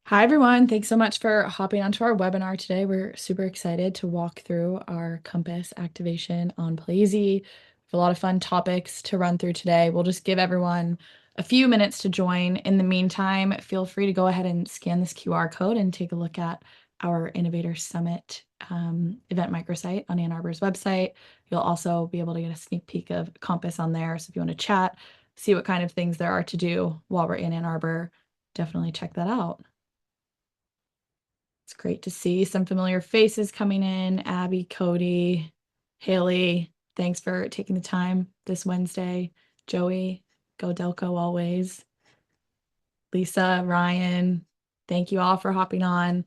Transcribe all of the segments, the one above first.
Hi, everyone. Thanks so much for hopping onto our webinar today. We're super excited to walk through our Compass activation on Playeasy. We have a lot of fun topics to run through today. We'll just give everyone a few minutes to join. In the meantime, feel free to go ahead and scan this QR code and take a look at our Innovator Summit event microsite on Ann Arbor's website. You'll also be able to get a sneak peek of Compass on there. So if you want to chat, see what kind of things there are to do while we're in Ann Arbor, definitely check that out. It's great to see some familiar faces coming in. Abby, Cody, Haley, thanks for taking the time this Wednesday. Joey, go Delco always. Lisa, Ryan, thank you all for hopping on.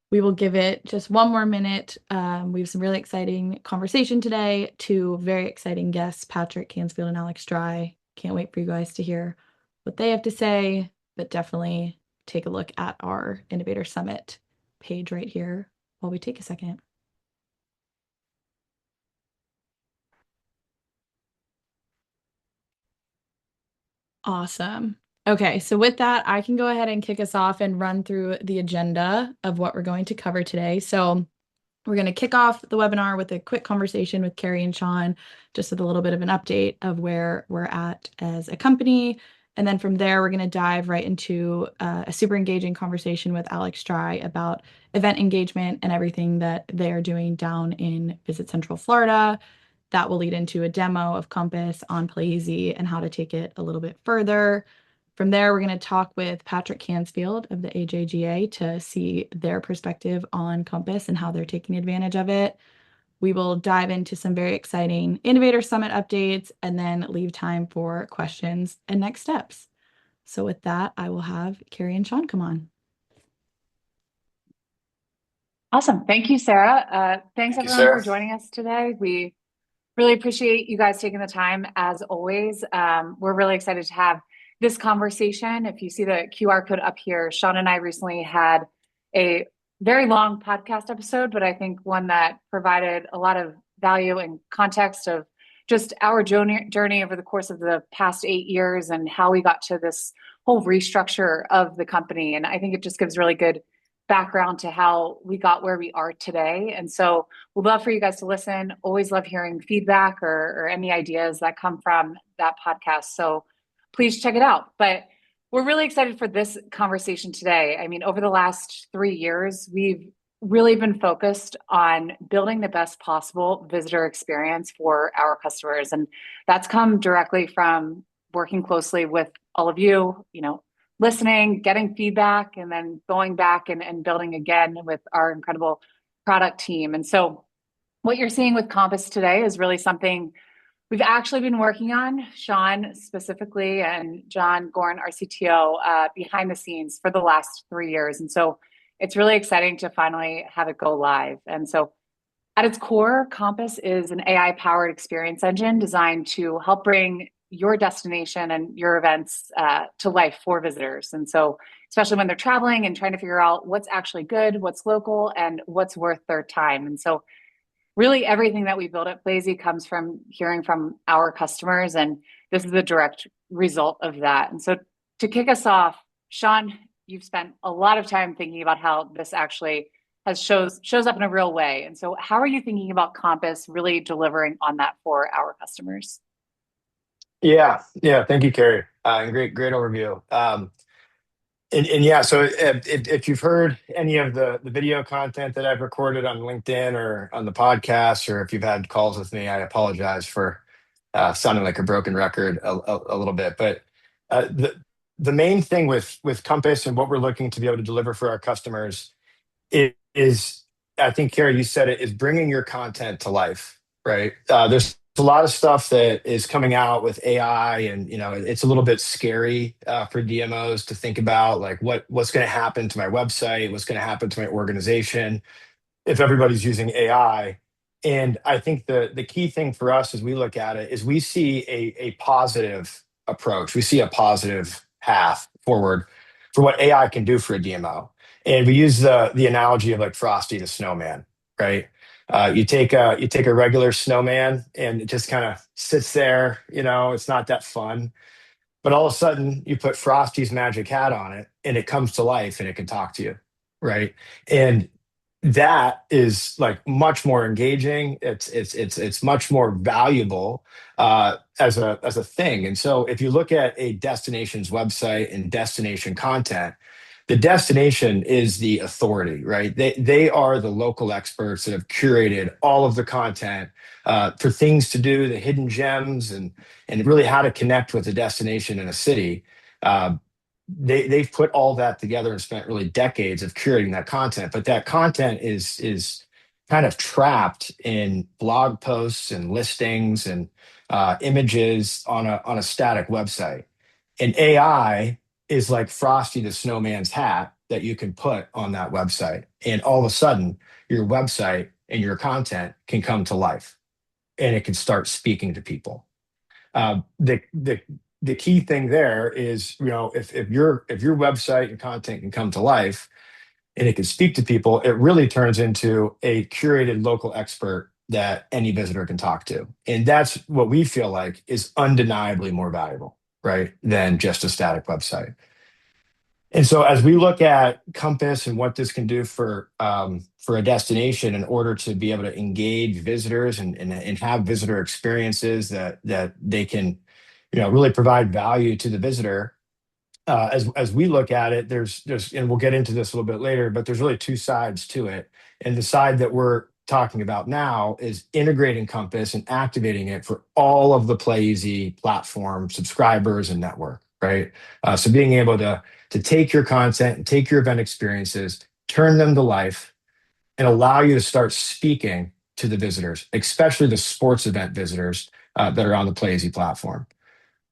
We will give it just one more minute. We have some really exciting conversation today. Two very exciting guests, Patrick Cansfield and Alex Dry. Can't wait for you guys to hear what they have to say, but definitely take a look at our Innovator Summit page right here while we take a second. Awesome. Okay, so with that, I can go ahead and kick us off and run through the agenda of what we're going to cover today. So we're going to kick off the webinar with a quick conversation with Carrie and Sean, just with a little bit of an update of where we're at as a company. And then from there, we're going to dive right into a super engaging conversation with Alex Dry about event engagement and everything that they are doing down in Visit Central Florida. That will lead into a demo of Compass on Playeasy and how to take it a little bit further. From there, we're going to talk with Patrick Cansfield of the AJGA to see their perspective on Compass and how they're taking advantage of it. We will dive into some very exciting Innovator Summit updates and then leave time for questions and next steps. So with that, I will have Carrie and Sean come on. Awesome. Thank you, Sarah. Thanks Thank you, everyone for Sarah. joining us today. We really appreciate you guys taking the time as always. We're really excited to have this conversation. If you see the QR code up here, Sean and I recently had a very long podcast episode, but I think one that provided a lot of value and context of just our journey over the course of the past 8 years and how we got to this whole restructure of the company. And I think it just gives really good background to how we got where we are today. And so we'd love for you guys to listen. Always love hearing feedback or any ideas that come from that podcast. So please check it out. But we're really excited for this conversation today. I mean, over the last 3 years, we've really been focused on building the best possible visitor experience for our customers. And that's come directly from working closely with all of you, listening, getting feedback, and then going back and building again with our incredible product team. And so what you're seeing with Compass today is really something we've actually been working on, Sean specifically, and John Gorn, our CTO, behind the scenes for the last 3 years. And so it's really exciting to finally have it go live. And so at its core, Compass is an AI powered experience engine designed to help bring your destination and your events to life for visitors. And so, especially when they're traveling and trying to figure out what's actually good, what's local, and what's worth their time. And so, really, everything that we build at Playeasy comes from hearing from our customers. And this is the direct result of that. And so, to kick us off, Sean, you've spent a lot of time thinking about how this actually shows up in a real way. And so how are you thinking about Compass really delivering on that for our customers? Yeah. Thank you, Carrie. And great overview. And yeah, so if you've heard any of the video content that I've recorded on LinkedIn or on the podcast, or if you've had calls with me, I apologize for sounding like a broken record a little bit. But the main thing with Compass and what we're looking to be able to deliver for our customers is, I think, Carrie, you said it, is bringing your content to life, right? There's a lot of stuff that is coming out with AI, and it's a little bit scary for DMOs to think about, like what's going to happen to my website, what's going to happen to my organization if everybody's using AI. And I think the key thing for us as we look at it is we see a positive approach. We see a positive path forward for what AI can do for a DMO. And we use the analogy of like Frosty the Snowman, right? You take a regular snowman and it just kind of sits there, it's not that fun. But all of a sudden, you put Frosty's magic hat on it, and it comes to life, and it can talk to you, right? And that is like much more engaging. It's much more valuable as a thing. And so, if you look at a destination's website and destination content, the destination is the authority, right? They are the local experts that have curated all of the content for things to do, the hidden gems, and really how to connect with a destination in a city. Uh, they've put all that together and spent really decades of curating that content. But that content is kind of trapped in blog posts and listings and images on a static website. And AI is like Frosty the Snowman's hat that you can put on that website. And all of a sudden, your website and your content can come to life, and it can start speaking to people. The key thing there is, if your website and content can come to life and it can speak to people, it really turns into a curated local expert that any visitor can talk to. And that's what we feel like is undeniably more valuable, right, than just a static website. And so, as we look at Compass and what this can do for a destination, in order to be able to engage visitors and have visitor experiences that they can, really provide value to the visitor. As we look at it, there's and we'll get into this a little bit later, but there's really two sides to it. And the side that we're talking about now is integrating Compass and activating it for all of the Playeasy platform subscribers and network, right? So being able to take your content and take your event experiences, turn them to life, and allow you to start speaking to the visitors, especially the sports event visitors that are on the Playeasy platform.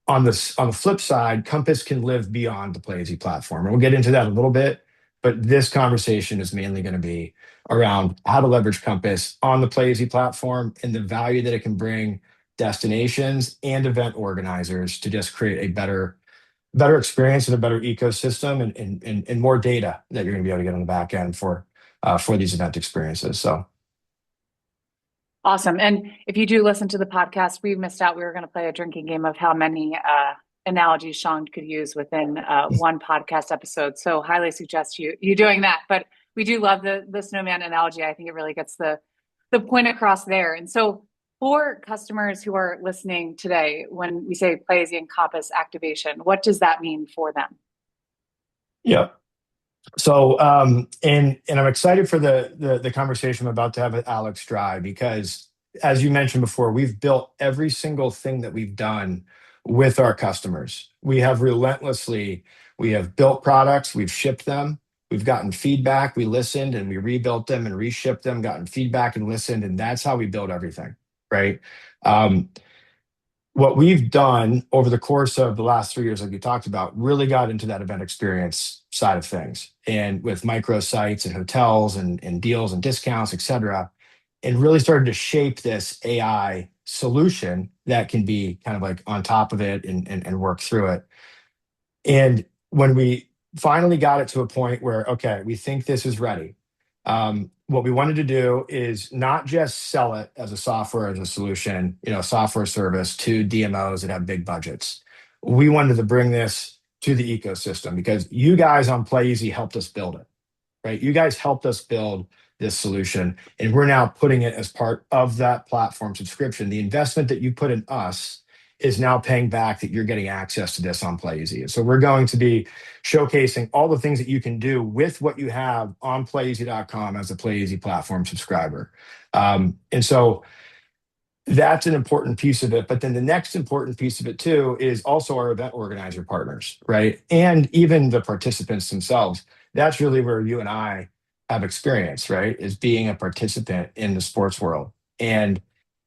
On the flip side, Compass can live beyond the Playeasy platform. And we'll get into that a little bit, but this conversation is mainly going to be around how to leverage Compass on the Playeasy platform and the value that it can bring destinations and event organizers to just create a better experience and a better ecosystem, and more data that you're going to be able to get on the back end for these event experiences. So Awesome. And if you do listen to the podcast, we missed out. We were going to play a drinking game of how many analogies Sean could use within one podcast episode. So highly suggest you doing that. But we do love the snowman analogy. I think it really gets the point across there. And so for customers who are listening today, when we say Playeasy and Compass activation, what does that mean for them? yeah. So, and I'm excited for the conversation I'm about to have with Alex Dry, because as you mentioned before, we've built every single thing that we've done with our customers. We have built products, we've shipped them, we've gotten feedback, we listened and we rebuilt them and reshipped them, gotten feedback and listened, and that's how we build everything, right? What we've done over the course of the last 3 years, like you talked about, really got into that event experience side of things, and with microsites and hotels and deals and discounts, et cetera, and really started to shape this AI solution that can be kind of like on top of it and work through it. And when we finally got it to a point where, okay, we think this is ready, what we wanted to do is not just sell it as a software, as a solution, software service to DMOs that have big budgets. We wanted to bring this to the ecosystem because you guys on Playeasy helped us build it, right? You guys helped us build this solution, and we're now putting it as part of that platform subscription. The investment that you put in us is now paying back, that you're getting access to this on Playeasy. So we're going to be showcasing all the things that you can do with what you have on Playeasy.com as a Playeasy platform subscriber. And so that's an important piece of it. But then the next important piece of it too is also our event organizer partners, right? And even the participants themselves. That's really where you and I have experience, right? Is being a participant in the sports world. And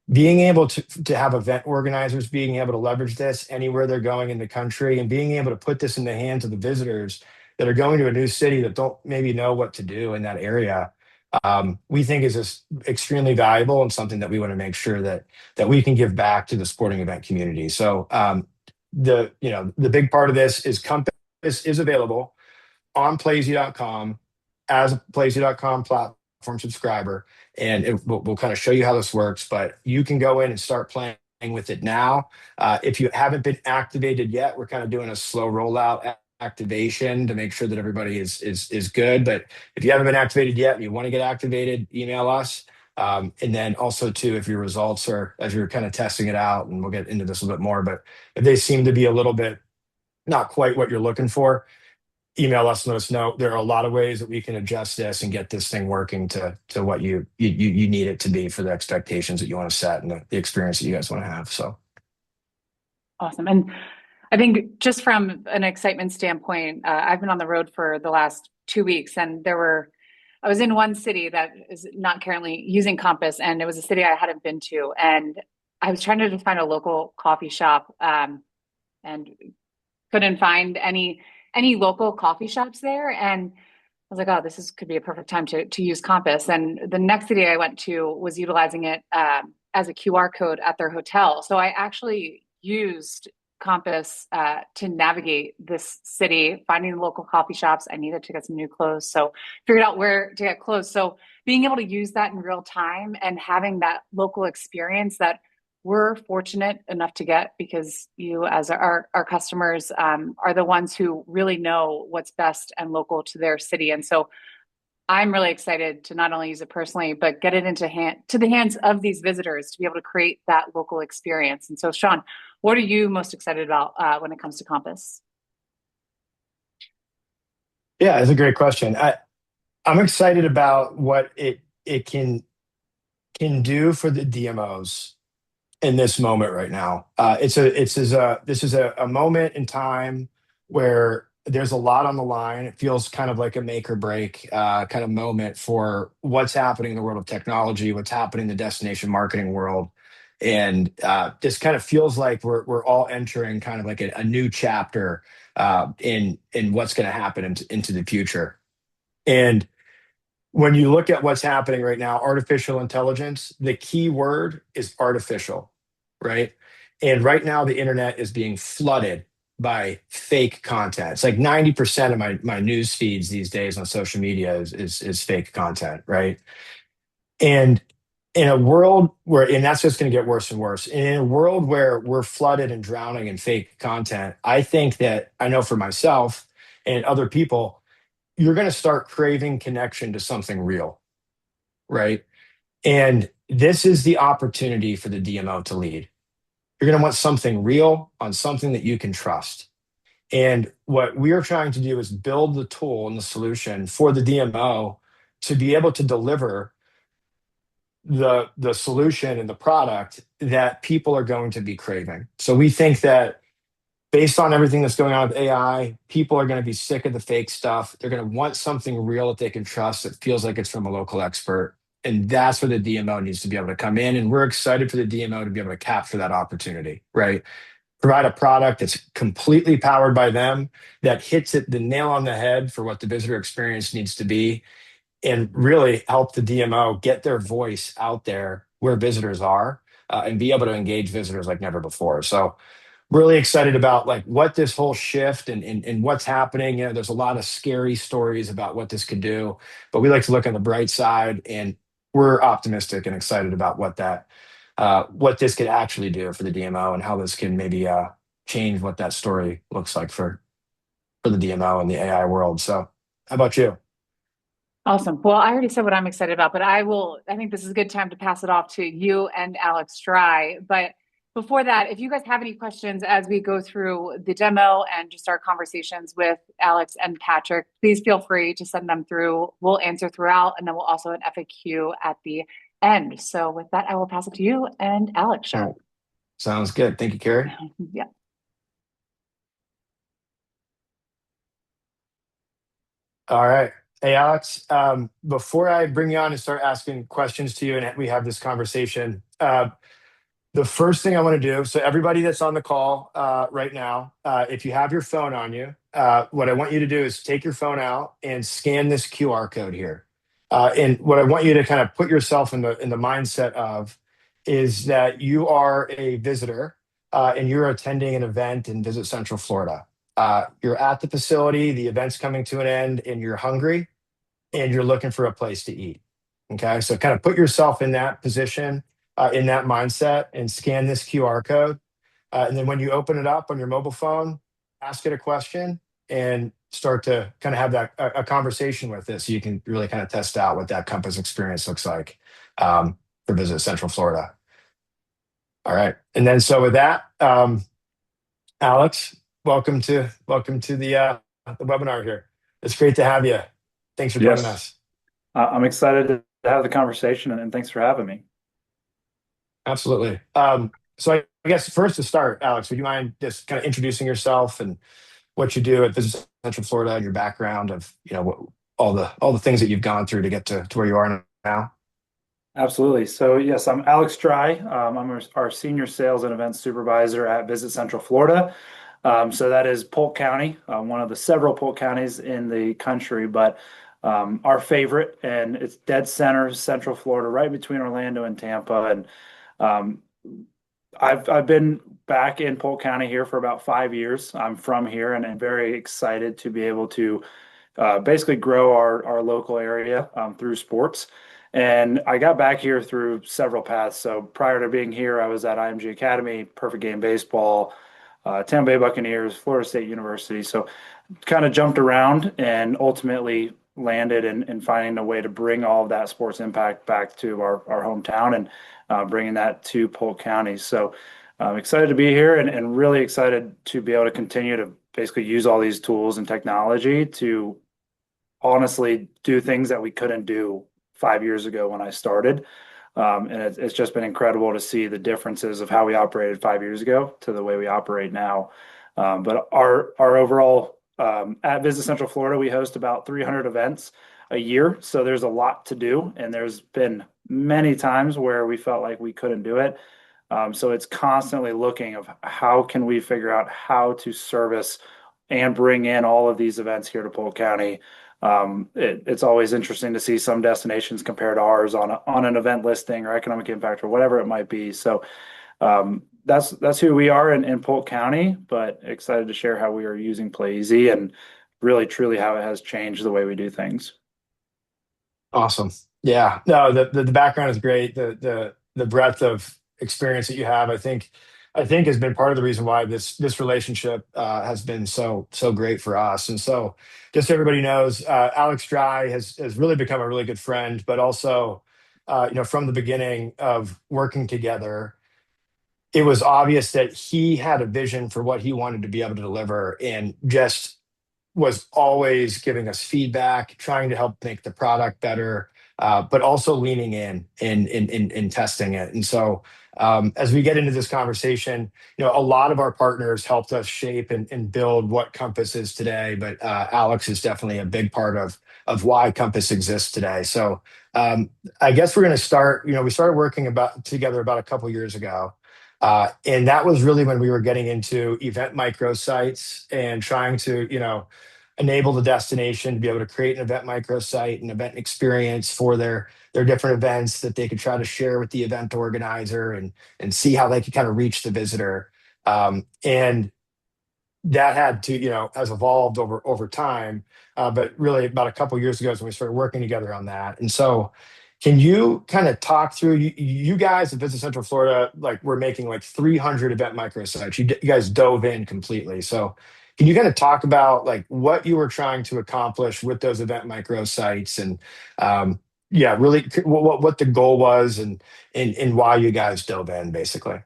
being able to have event organizers being able to leverage this anywhere they're going in the country, and being able to put this in the hands of the visitors that are going to a new city that don't maybe know what to do in that area, we think is just extremely valuable, and something that we want to make sure that we can give back to the sporting event community. So the big part of this is Compass is available on Playeasy.com as a Playeasy.com platform subscriber, and we'll kind of show you how this works. But you can go in and start playing with it now. If you haven't been activated yet, we're kind of doing a slow rollout activation to make sure that everybody is good. But if you haven't been activated yet and you want to get activated, email us. And then also too, if your results are, as you're kind of testing it out, and we'll get into this a little bit more, but if they seem to be a little bit not quite what you're looking for, email us and let us know. There are a lot of ways that we can adjust this and get this thing working to what you need it to be for the expectations that you want to set and the experience that you guys want to have. So awesome. And I think just from an excitement standpoint, I've been on the road for the last 2 weeks, and I was in one city that is not currently using Compass, and it was a city I hadn't been to, and I was trying to just find a local coffee shop, and couldn't find any local coffee shops there. And I was like, oh, could be a perfect time to use Compass. And the next city I went to was utilizing it as a QR code at their hotel. So I actually used Compass to navigate this city, finding local coffee shops. I needed to get some new clothes, so figured out where to get clothes. So being able to use that in real time and having that local experience that we're fortunate enough to get, because you as our customers are the ones who really know what's best and local to their city. And so I'm really excited to not only use it personally, but get it to the hands of these visitors to be able to create that local experience. And so, Sean, what are you most excited about when it comes to Compass? yeah, it's a great question. I'm excited about what it can do for the DMOs in this moment right now. This is a moment in time where there's a lot on the line. It feels kind of like a make or break kind of moment for what's happening in the world of technology, what's happening in the destination marketing world. And this kind of feels like we're all entering kind of like a new chapter in what's going to happen into the future. And when you look at what's happening right now, artificial intelligence, the key word is artificial, right? And right now, the internet is being flooded by fake content. It's like 90% of my news feeds these days on social media is fake content, right? And in a world where, and that's just going to get worse and worse, in a world where we're flooded and drowning in fake content, I think that I know for myself and other people, you're going to start craving connection to something real, right? And this is the opportunity for the DMO to lead. You're going to want something real on something that you can trust. And what we are trying to do is build the tool and the solution for the DMO to be able to deliver the solution and the product that people are going to be craving. So we think that based on everything that's going on with AI, people are going to be sick of the fake stuff. They're going to want something real that they can trust that feels like it's from a local expert. And that's where the DMO needs to be able to come in. And we're excited for the DMO to be able to capture that opportunity, right? Provide a product that's completely powered by them, that hits it the nail on the head for what the visitor experience needs to be, and really help the DMO get their voice out there where visitors are and be able to engage visitors like never before. So really excited about like what this whole shift and what's happening. You know, there's a lot of scary stories about what this could do, but we like to look on the bright side, and we're optimistic and excited about what this could actually do for the DMO and how this can maybe change what that story looks like for the DMO and the AI world. So how about you? Awesome. Well, I already said what I'm excited about, but I think this is a good time to pass it off to you and Alex Dry. But before that, if you guys have any questions as we go through the demo and just our conversations with Alex and Patrick, please feel free to send them through. We'll answer throughout, and then we'll also have an FAQ at the end. So with that, I will pass it to you and Alex. All right. Sounds good. Thank you, Carrie. Yeah. All right. Hey, Alex, before I bring you on and start asking questions to you and we have this conversation, the first thing I want to do, so everybody that's on the call right now, if you have your phone on you, what I want you to do is take your phone out and scan this QR code here. And what I want you to kind of put yourself in the mindset of is that you are a visitor and you're attending an event in Visit Central Florida. You're at the facility, the event's coming to an end, and you're hungry and you're looking for a place to eat. Okay, so kind of put yourself in that position. in that mindset and scan this QR code. And then when you open it up on your mobile phone, ask it a question and start to kind of have a conversation with it so you can really kind of test out what that Compass experience looks like for Visit Central Florida. All right. And then so with that, Alex, welcome to the webinar here. It's great to have you. Thanks for joining Yes, us. I'm excited to have the conversation and thanks for having me. Absolutely. So I guess first to start, Alex, would you mind just kind of introducing yourself and what you do at Visit Central Florida and your background of, all the things that you've gone through to get to where you are now? Absolutely. So yes, I'm Alex Dry. I'm our senior sales and events supervisor at Visit Central Florida. So that is Polk County, one of the several Polk counties in the country, but our favorite, and it's dead center, Central Florida, right between Orlando and Tampa. And um, I've been back in Polk County here for about 5 years. I'm from here, and I'm very excited to be able to basically grow our local area through sports. And I got back here through several paths. So prior to being here, I was at IMG Academy, Perfect Game Baseball, Tampa Bay Buccaneers, Florida State University. So kind of jumped around and ultimately landed in finding a way to bring all of that sports impact back to our hometown and bringing that to Polk County. So I'm excited to be here and really excited to be able to continue to basically use all these tools and technology to honestly do things that we couldn't do 5 years ago when I started. And it's just been incredible to see the differences of how we operated 5 years ago to the way we operate now. But our overall at Visit Central Florida, we host about 300 events a year. So there's a lot to do, and there's been many times where we felt like we couldn't do it. So it's constantly looking of how can we figure out how to service and bring in all of these events here to Polk County. It's always interesting to see some destinations compared to ours on an event listing or economic impact or whatever it might be. So that's who we are in Polk County, but excited to share how we are using Playeasy and really truly how it has changed the way we do things. Awesome. Yeah. No, the background is great. The breadth of experience that you have, I think has been part of the reason why this relationship has been so great for us. And so, just so everybody knows, Alex Dry has really become a really good friend, but also, from the beginning of working together, it was obvious that he had a vision for what he wanted to be able to deliver, and just was always giving us feedback, trying to help make the product better, but also leaning in testing it. And so, as we get into this conversation, a lot of our partners helped us shape and build what Compass is today. But Alex is definitely a big part of why Compass exists today. So I guess we're going to start. We started working together about a couple years ago. And that was really when we were getting into event microsites and trying to, enable the destination to be able to create an event microsite, an event experience for their different events that they could try to share with the event organizer and see how they could kind of reach the visitor. And that had to, has evolved over time. But really about a couple years ago is when we started working together on that. And so can you kind of talk through, you guys at Visit Central Florida, like we're making like 300 event microsites. You guys dove in completely. So can you kind of talk about like what you were trying to accomplish with those event microsites and yeah, really what the goal was and why you guys dove in basically?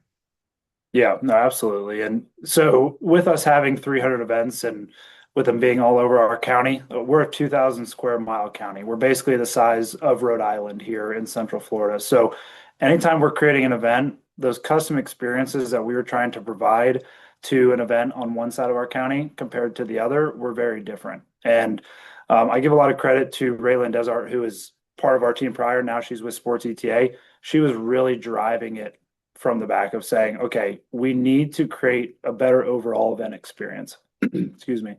Yeah, no, absolutely. And so with us having 300 events and with them being all over our county, we're a 2,000 square mile county. We're basically the size of Rhode Island here in Central Florida. So anytime we're creating an event, those custom experiences that we were trying to provide to an event on one side of our county compared to the other were very different. And I give a lot of credit to Raylan Desart, who is part of our team prior. Now she's with Sports ETA. She was really driving it from the back of saying, okay, we need to create a better overall event experience. Excuse me.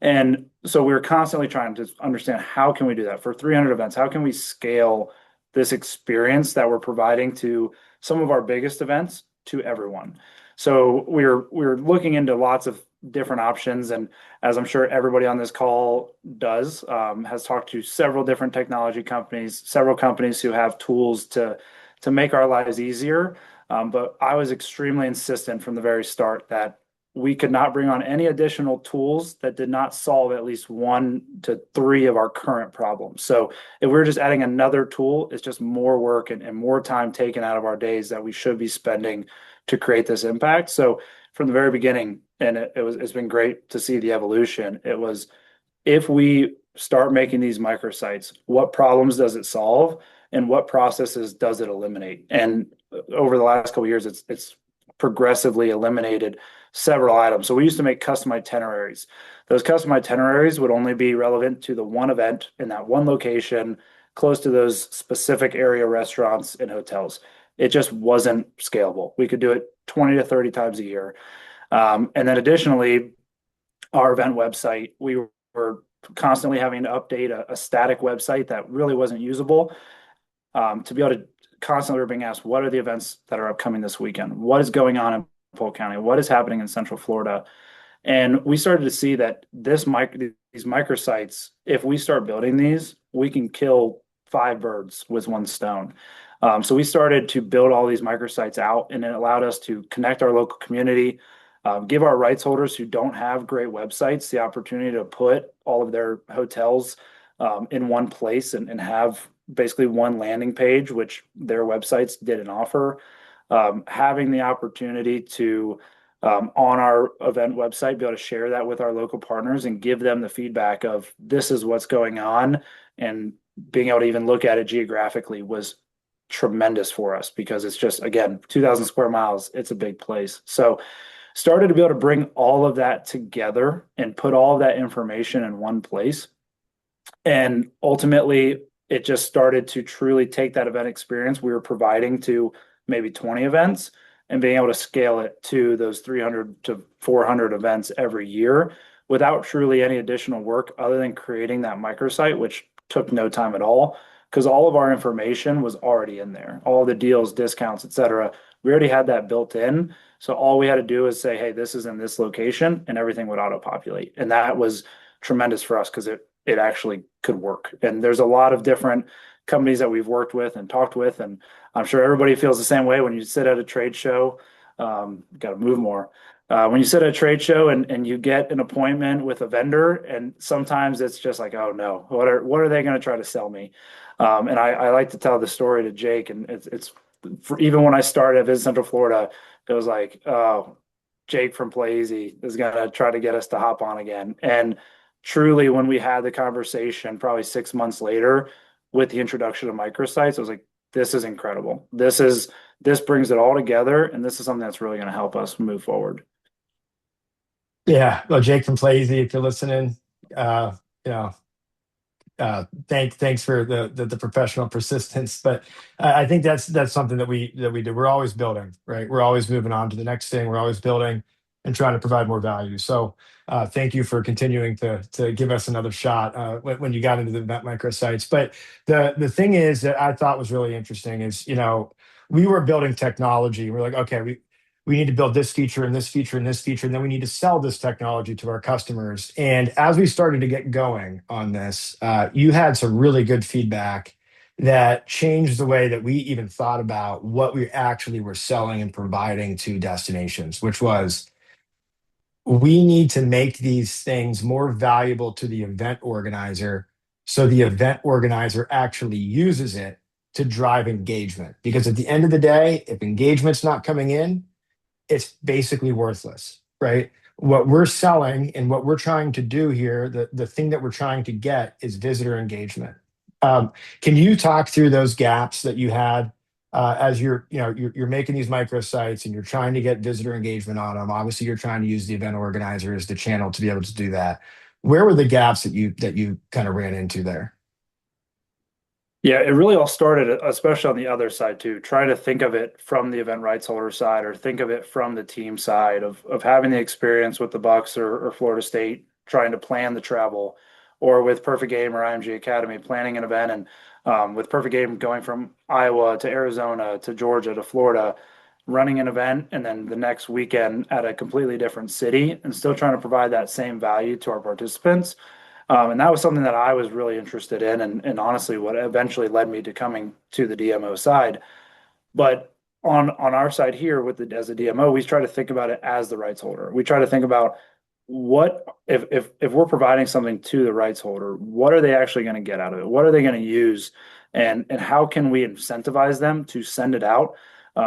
And so we were constantly trying to understand how can we do that for 300 events? How can we scale this experience that we're providing to some of our biggest events to everyone? So we're looking into lots of different options, and as I'm sure everybody on this call does, has talked to several different technology companies, several companies who have tools to to make our lives easier. But I was extremely insistent from the very start that we could not bring on any additional tools that did not solve at least 1 to 3 of our current problems. So if we're just adding another tool, it's just more work and more time taken out of our days that we should be spending to create this impact. So from the very beginning, and it's been great to see the evolution. It was, if we start making these microsites, what problems does it solve and what processes does it eliminate? And over the last couple of years, it's progressively eliminated several items. So we used to make custom itineraries. Those custom itineraries would only be relevant to the one event in that one location, close to those specific area restaurants and hotels. It just wasn't scalable. We could do it 20 to 30 times a year. And then additionally, our event website, we were constantly having to update a static website that really wasn't usable. To be able to constantly being asked, what are the events that are upcoming this weekend? What is going on in Polk County? What is happening in Central Florida? And we started to see that these microsites, if we start building these, we can kill 5 birds with 1 stone. So we started to build all these microsites out, and it allowed us to connect our local community, give our rights holders who don't have great websites the opportunity to put all of their hotels in one place and have basically one landing page, which their websites didn't offer. Having the opportunity to, on our event website, be able to share that with our local partners and give them the feedback of this is what's going on, and being able to even look at it geographically was tremendous for us, because it's just, again, 2,000 square miles. It's a big place. So started to be able to bring all of that together and put all of that information in one place. And ultimately, it just started to truly take that event experience we were providing to maybe 20 events and being able to scale it to those 300 to 400 events every year without truly any additional work other than creating that microsite, which took no time at all, because all of our information was already in there. All the deals, discounts, etc. We already had that built in. So all we had to do is say, hey, this is in this location, and everything would auto-populate. And that was tremendous for us because it actually could work. And there's a lot of different companies that we've worked with and talked with, and I'm sure everybody feels the same way when you sit at a trade show. Got to move more. When you sit at a trade show and you get an appointment with a vendor, and sometimes it's just like, oh no, what are they going to try to sell me? And I like to tell the story to Jake, and it's even when I started at Visit Central Florida, it was like, oh, Jake from Playeasy is going to try to get us to hop on again. And truly, when we had the conversation, probably 6 months later, with the introduction of microsites, I was like, this is incredible. This brings it all together, and this is something that's really going to help us move forward. Yeah. Well, Jake from Playeasy, if you're listening, you know, thanks for the professional persistence. But I think that's something that we do. We're always building, right? We're always moving on to the next thing. We're always building and trying to provide more value. So thank you for continuing to give us another shot when you got into the event microsites. But the thing is that I thought was really interesting is, we were building technology. We're like, okay, we need to build this feature and this feature and this feature, and then we need to sell this technology to our customers. And as we started to get going on this, you had some really good feedback that changed the way that we even thought about what we actually were selling and providing to destinations, which was, we need to make these things more valuable to the event organizer so the event organizer actually uses it to drive engagement. Because at the end of the day, if engagement's not coming in, it's basically worthless, right? What we're selling and what we're trying to do here, the thing that we're trying to get is visitor engagement. Can you talk through those gaps that you had as you're making these microsites and you're trying to get visitor engagement on them? Obviously, you're trying to use the event organizer as the channel to be able to do that. Where were the gaps that you kind of ran into there? Yeah, it really all started, especially on the other side too, trying to think of it from the event rights holder side, or think of it from the team side of having the experience with the Bucks or Florida State, trying to plan the travel, or with Perfect Game or IMG Academy planning an event, and with Perfect Game going from Iowa to Arizona to Georgia to Florida, running an event, and then the next weekend at a completely different city, and still trying to provide that same value to our participants. And that was something that I was really interested in, and honestly, what eventually led me to coming to the DMO side. But on our side here with as a DMO, we try to think about it as the rights holder. We try to think about what if we're providing something to the rights holder, what are they actually going to get out of it? What are they going to use? And how can we incentivize them to send it out?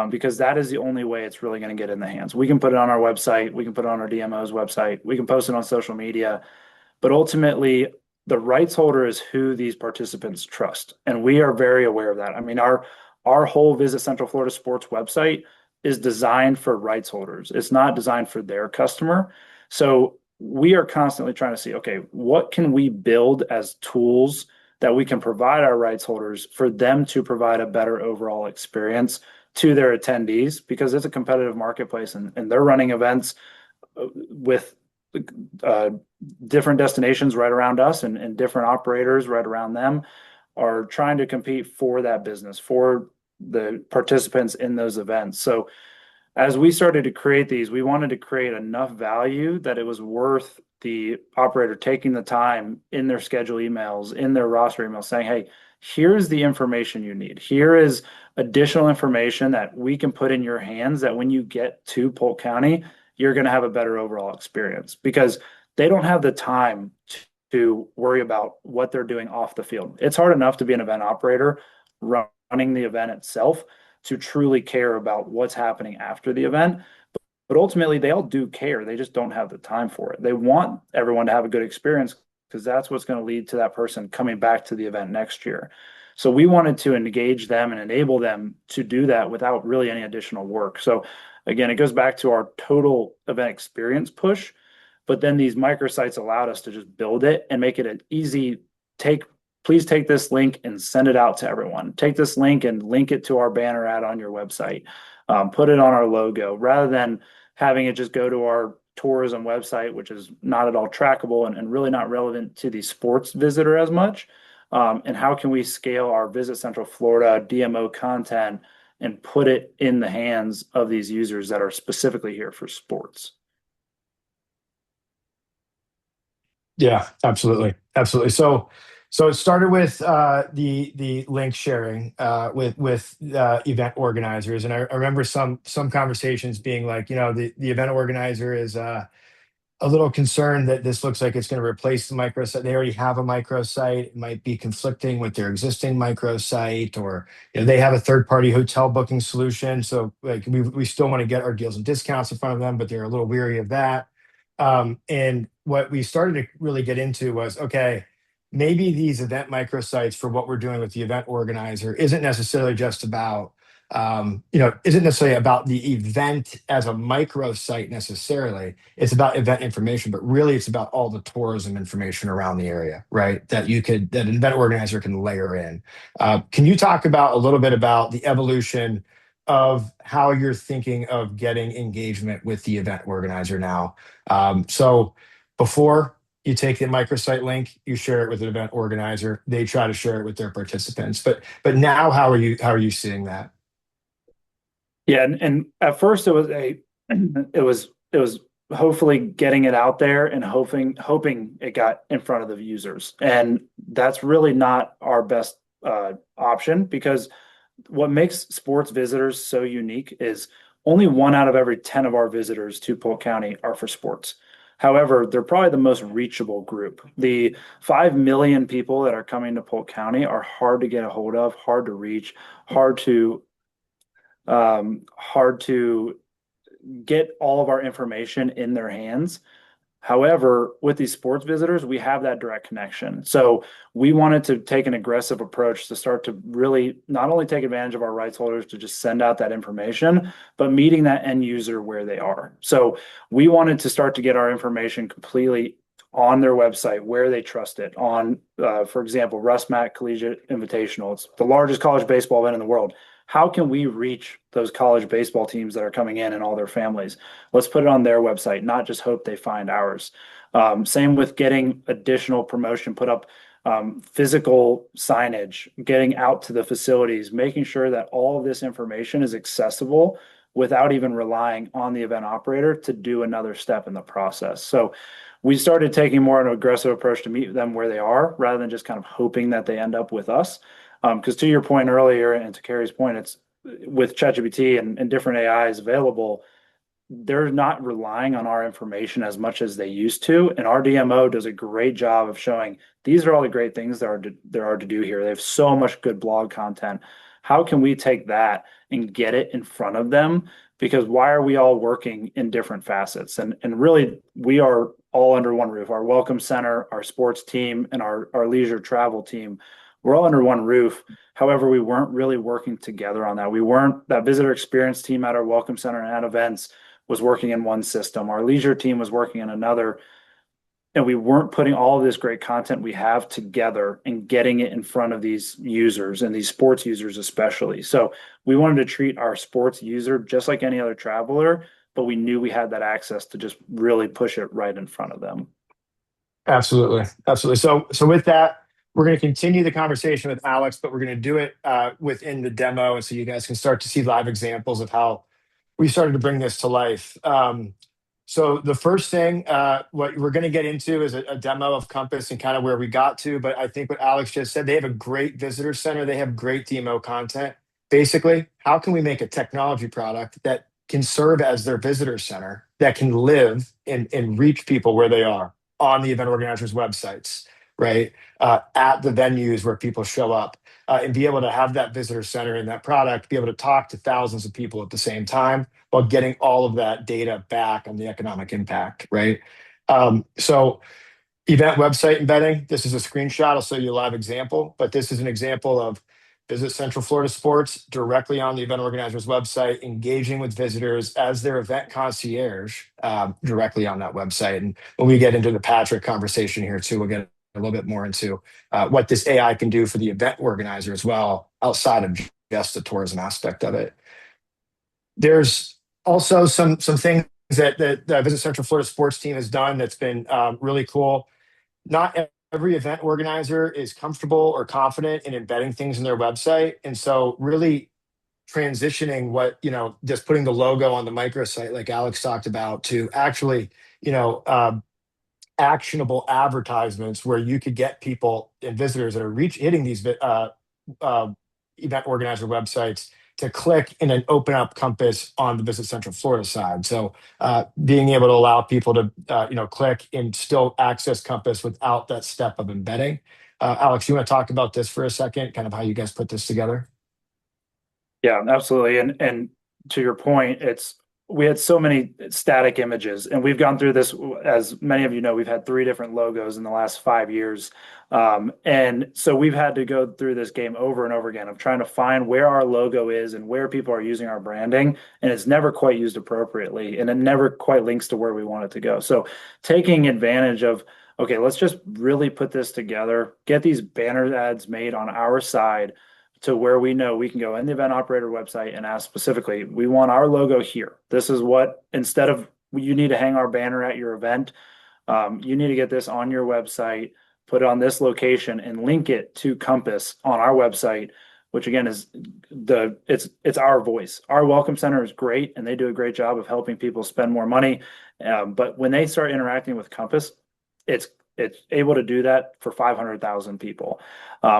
Because that is the only way it's really going to get in the hands. We can put it on our website, we can put it on our DMO's website, we can post it on social media, but ultimately the rights holder is who these participants trust. And we are very aware of that. I mean, our whole Visit Central Florida Sports website is designed for rights holders. It's not designed for their customer. So we are constantly trying to see, okay, what can we build as tools that we can provide our rights holders for them to provide a better overall experience to their attendees, because it's a competitive marketplace and they're running events with different destinations right around us and different operators right around them are trying to compete for that business, for the participants in those events. So as we started to create these, we wanted to create enough value that it was worth the operator taking the time in their schedule emails, in their roster emails, saying, hey, here's the information you need. Here is additional information that we can put in your hands that when you get to Polk County, you're going to have a better overall experience, because they don't have the time to worry about what they're doing off the field. It's hard enough to be an event operator running the event itself to truly care about what's happening after the event. But ultimately, they all do care. They just don't have the time for it. They want everyone to have a good experience because that's what's going to lead to that person coming back to the event next year. So we wanted to engage them and enable them to do that without really any additional work. So again, it goes back to our total event experience push, but then these microsites allowed us to just build it and make it an easy please take this link and send it out to everyone. Take this link and link it to our banner ad on your website. Put it on our logo, rather than having it just go to our tourism website, which is not at all trackable and really not relevant to the sports visitor as much. And how can we scale our Visit Central Florida DMO content and put it in the hands of these users that are specifically here for sports? Yeah, absolutely. Absolutely. So it started with the link sharing with event organizers, and I remember some conversations being like, the event organizer is a little concerned that this looks like it's going to replace the microsite. They already have a microsite. It might be conflicting with their existing microsite, or they have a third-party hotel booking solution. So like we still want to get our deals and discounts in front of them, but they're a little weary of that. And what we started to really get into was, okay, maybe these event microsites for what we're doing with the event organizer isn't necessarily just about isn't necessarily about the event as a microsite necessarily. It's about event information, but really it's about all the tourism information around the area, right? That an event organizer can layer in. Can you talk about a little bit about the evolution of how you're thinking of getting engagement with the event organizer now? So before you take the microsite link, you share it with an event organizer. They try to share it with their participants. But now, how are you seeing that? Yeah, and at first it was hopefully getting it out there and hoping it got in front of the users. And that's really not our best option, because what makes sports visitors so unique is only 1 out of every 10 of our visitors to Polk County are for sports. However, they're probably the most reachable group. The 5 million people that are coming to Polk County are hard to get a hold of, hard to reach, hard to get all of our information in their hands. However, with these sports visitors, we have that direct connection. So we wanted to take an aggressive approach to start to really not only take advantage of our rights holders to just send out that information, but meeting that end user where they are. So we wanted to start to get our information completely on their website where they trust it. On, for example, Russ Mack Collegiate Invitational. It's the largest college baseball event in the world. How can we reach those college baseball teams that are coming in and all their families? Let's put it on their website, not just hope they find ours. Same with getting additional promotion, put up physical signage, getting out to the facilities, making sure that all of this information is accessible without even relying on the event operator to do another step in the process. So we started taking more of an aggressive approach to meet them where they are, rather than just kind of hoping that they end up with us. Because to your point earlier, and to Carrie's point, with ChatGPT and different AIs available, they're not relying on our information as much as they used to. And our DMO does a great job of showing these are all the great things there are to do here. They have so much good blog content. How can we take that and get it in front of them? Because why are we all working in different facets? And really, we are all under one roof. Our welcome center, our sports team, and our leisure travel team, we're all under one roof. However, we weren't really working together on that. We weren't that visitor experience team at our welcome center and at events was working in one system. Our leisure team was working in another. And we weren't putting all of this great content we have together and getting it in front of these users and these sports users especially. So we wanted to treat our sports user just like any other traveler, but we knew we had that access to just really push it right in front of them. Absolutely. Absolutely. So with that, we're going to continue the conversation with Alex, but we're going to do it within the demo. And so you guys can start to see live examples of how we started to bring this to life. So the first thing, what we're going to get into is a demo of Compass and kind of where we got to. But I think what Alex just said, they have a great visitor center. They have great DMO content. Basically, how can we make a technology product that can serve as their visitor center, that can live and reach people where they are on the event organizers' websites, right? At the venues where people show up, and be able to have that visitor center and that product, be able to talk to thousands of people at the same time while getting all of that data back on the economic impact, right? So event website embedding, this is a screenshot. I'll show you a live example, but this is an example of Visit Central Florida Sports directly on the event organizer's website, engaging with visitors as their event concierge directly on that website. And when we get into the Patrick conversation here too, we'll get a little bit more into what this AI can do for the event organizer as well, outside of just the tourism aspect of it. There's also some things that the Visit Central Florida Sports team has done that's been really cool. Not every event organizer is comfortable or confident in embedding things in their website. And so really transitioning what, just putting the logo on the microsite, like Alex talked about, to actually, actionable advertisements where you could get people and visitors that are hitting these event organizer websites to click and then open up Compass on the Visit Central Florida side. So being able to allow people to click and still access Compass without that step of embedding. Alex, you want to talk about this for a second, kind of how you guys put this together? Yeah, absolutely. And to your point, we had so many static images, and we've gone through this, as many of you know, we've had 3 different logos in the last 5 years. And so we've had to go through this game over and over again of trying to find where our logo is and where people are using our branding. And it's never quite used appropriately, and it never quite links to where we want it to go. So taking advantage of, okay, let's just really put this together, get these banner ads made on our side to where we know we can go in the event operator website and ask specifically, we want our logo here. This is what, instead of you need to hang our banner at your event, you need to get this on your website, put it on this location, and link it to Compass on our website, which again is it's our voice. Our welcome center is great, and they do a great job of helping people spend more money. But when they start interacting with Compass, it's able to do that for 500,000 people.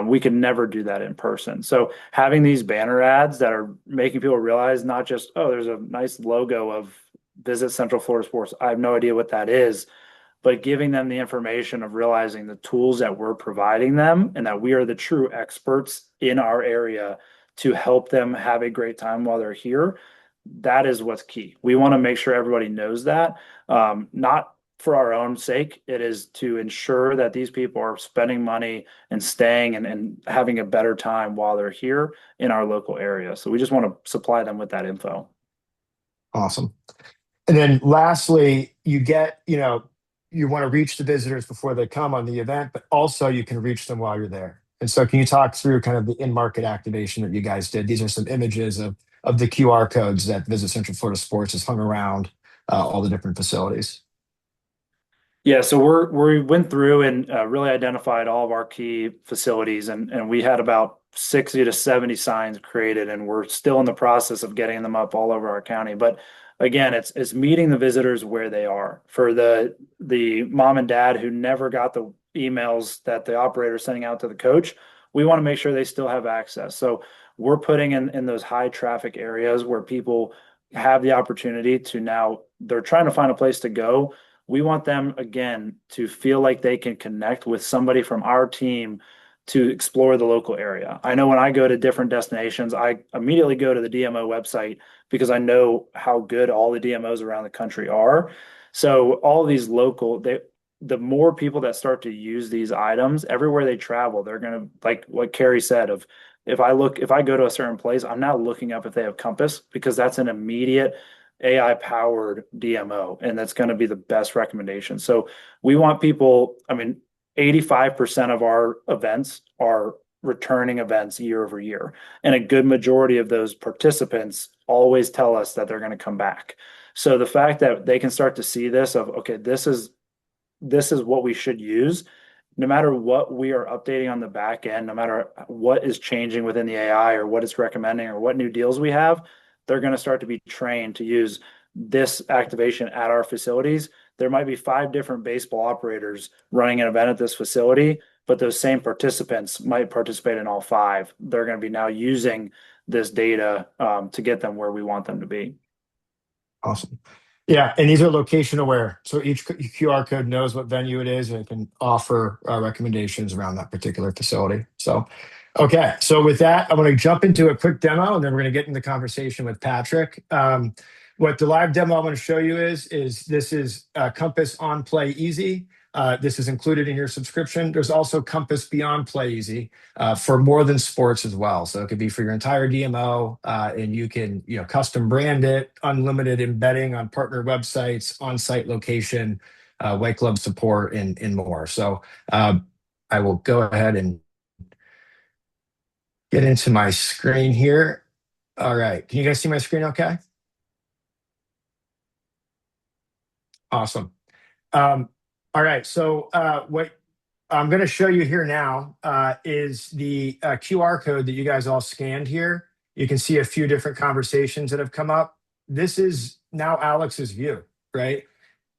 We can never do that in person. So having these banner ads that are making people realize not just, oh, there's a nice logo of Visit Central Florida Sports, I have no idea what that is, but giving them the information of realizing the tools that we're providing them and that we are the true experts in our area to help them have a great time while they're here. That is what's key. We want to make sure everybody knows that, not for our own sake. It is to ensure that these people are spending money and staying and having a better time while they're here in our local area. So we just want to supply them with that info. Awesome. And then lastly, you want to reach the visitors before they come on the event, but also you can reach them while you're there. And so can you talk through kind of the in-market activation that you guys did? These are some images of the QR codes that Visit Central Florida Sports has hung around all the different facilities. Yeah, so we went through and really identified all of our key facilities, and we had about 60 to 70 signs created, and we're still in the process of getting them up all over our county. But again, it's meeting the visitors where they are. For the mom and dad who never got the emails that the operator is sending out to the coach, we want to make sure they still have access. So we're putting in those high traffic areas where people have the opportunity to now, they're trying to find a place to go. We want them, again, to feel like they can connect with somebody from our team to explore the local area. I know when I go to different destinations, I immediately go to the DMO website because I know how good all the DMOs around the country are. So all these local, the more people that start to use these items everywhere they travel, they're going to, like what Carrie said, of if I go to a certain place, I'm not looking up if they have Compass, because that's an immediate AI powered DMO, and that's going to be the best recommendation. So we want people, I mean, 85% of our events are returning events year over year. And a good majority of those participants always tell us that they're going to come back. So the fact that they can start to see this of, okay, this is what we should use, no matter what we are updating on the back end, no matter what is changing within the AI or what it's recommending or what new deals we have, they're going to start to be trained to use this activation at our facilities. There might be 5 different baseball operators running an event at this facility, but those same participants might participate in all 5. They're going to be now using this data to get them where we want them to be. Awesome. Yeah, and these are location aware. So each QR code knows what venue it is and it can offer recommendations around that particular facility. So, okay. So with that, I'm going to jump into a quick demo and then we're going to get into the conversation with Patrick. What the live demo I'm going to show you is this is Compass on Playeasy. This is included in your subscription. There's also Compass Beyond Playeasy for more than sports as well. So it could be for your entire DMO, and you can custom brand it, unlimited embedding on partner websites, on-site location, white glove support, and more. So I will go ahead and get into my screen here. All right, can you guys see my screen okay? Awesome. All right, so what I'm going to show you here now is the QR code that you guys all scanned here. You can see a few different conversations that have come up. This is now Alex's view, right?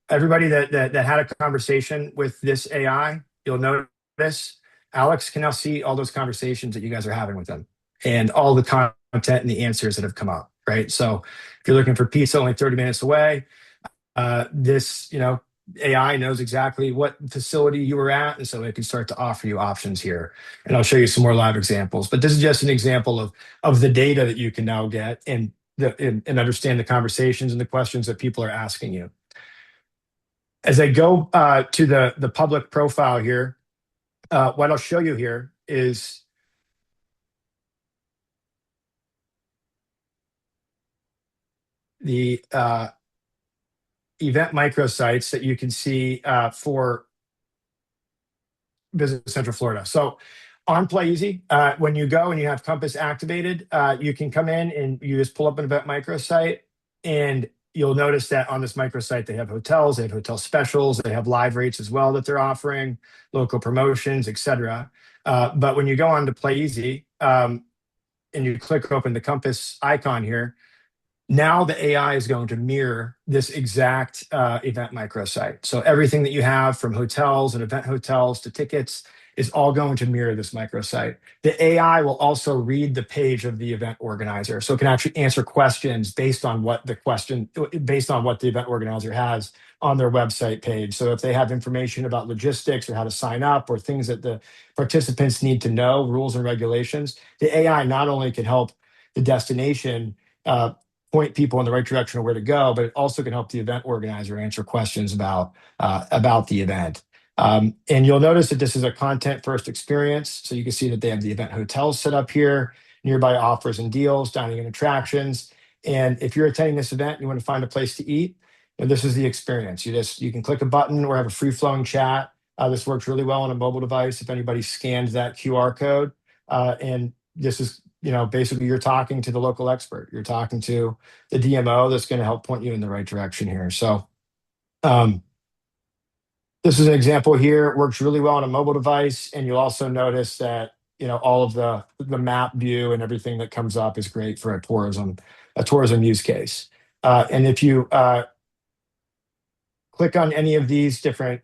Everybody that had a conversation with this AI, you'll notice Alex can now see all those conversations that you guys are having with them and all the content and the answers that have come up, right? So if you're looking for pizza only 30 minutes away, this, AI knows exactly what facility you were at, and so it can start to offer you options here. And I'll show you some more live examples. But this is just an example of the data that you can now get and understand the conversations and the questions that people are asking you. As I go to the public profile here, what I'll show you here is the event microsites that you can see for Visit Central Florida. So on Playeasy, when you go and you have Compass activated, you can come in and you just pull up an event microsite, and you'll notice that on this microsite, they have hotels, they have hotel specials, they have live rates as well that they're offering, local promotions, etc. But when you go on to Playeasy and you click open the Compass icon here, now the AI is going to mirror this exact event microsite. So everything that you have from hotels and event hotels to tickets is all going to mirror this microsite. The AI will also read the page of the event organizer. So it can actually answer questions based on what the event organizer has on their website page. So if they have information about logistics or how to sign up or things that the participants need to know, rules and regulations, the AI not only can help the destination point people in the right direction of where to go, but it also can help the event organizer answer questions about the event. And you'll notice that this is a content first experience. So you can see that they have the event hotels set up here, nearby offers and deals, dining and attractions. And if you're attending this event and you want to find a place to eat, this is the experience. You can click a button or have a free flowing chat. This works really well on a mobile device if anybody scans that QR code. And this is basically you're talking to the local expert. You're talking to the DMO that's going to help point you in the right direction here. So this is an example here. It works really well on a mobile device. And you'll also notice that, all of the map view and everything that comes up is great for a tourism use case. And if you click on any of these different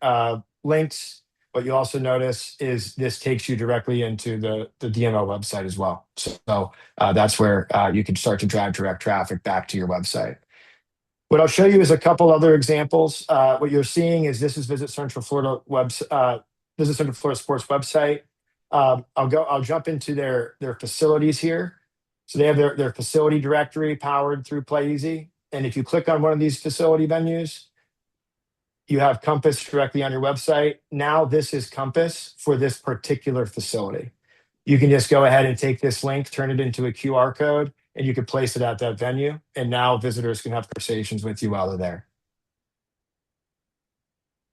links, what you also notice is this takes you directly into the DMO website as well. So that's where you can start to drive direct traffic back to your website. What I'll show you is a couple other examples. What you're seeing is this is Visit Central Florida Visit Central Florida Sports website. I'll jump into their facilities here. So they have their facility directory powered through Playeasy. And if you click on one of these facility venues, you have Compass directly on your website. Now this is Compass for this particular facility. You can just go ahead and take this link, turn it into a QR code, and you can place it at that venue. And now visitors can have conversations with you while they're there.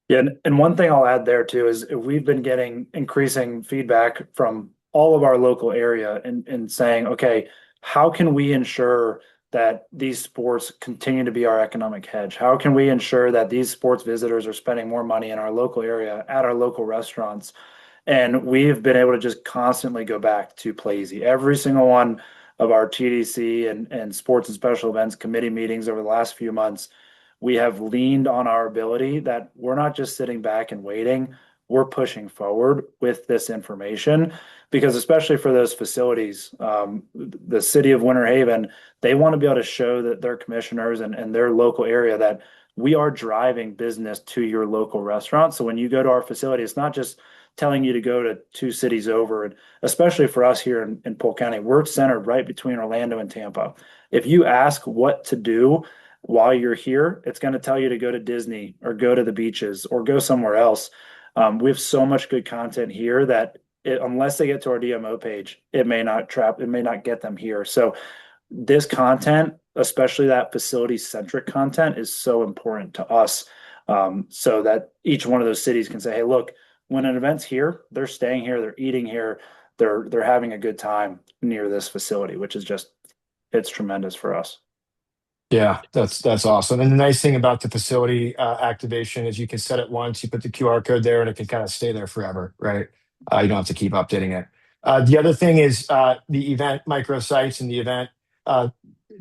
Yeah, and one thing I'll add there too is we've been getting increasing feedback from all of our local area and saying, okay, how can we ensure that these sports continue to be our economic hedge? How can we ensure that these sports visitors are spending more money in our local area at our local restaurants? And we've been able to just constantly go back to Playeasy. Every single one of our TDC and sports and special events committee meetings over the last few months, we have leaned on our ability that we're not just sitting back and waiting, we're pushing forward with this information because especially for those facilities, the city of Winter Haven, they want to be able to show that their commissioners and their local area that we are driving business to your local restaurant. So when you go to our facility, it's not just telling you to go to 2 cities over, and especially for us here in Polk County, we're centered right between Orlando and Tampa. If you ask what to do while you're here, it's going to tell you to go to Disney or go to the beaches or go somewhere else. We have so much good content here that unless they get to our DMO page, it may not get them here. So this content, especially that facility centric content, is so important to us. So that each one of those cities can say, hey, look, when an event's here, they're staying here, they're eating here, they're having a good time near this facility, which is it's tremendous for us. Yeah, that's awesome. And the nice thing about the facility activation is you can set it once, you put the QR code there, and it can kind of stay there forever, right? You don't have to keep updating it. The other thing is the event microsites and the event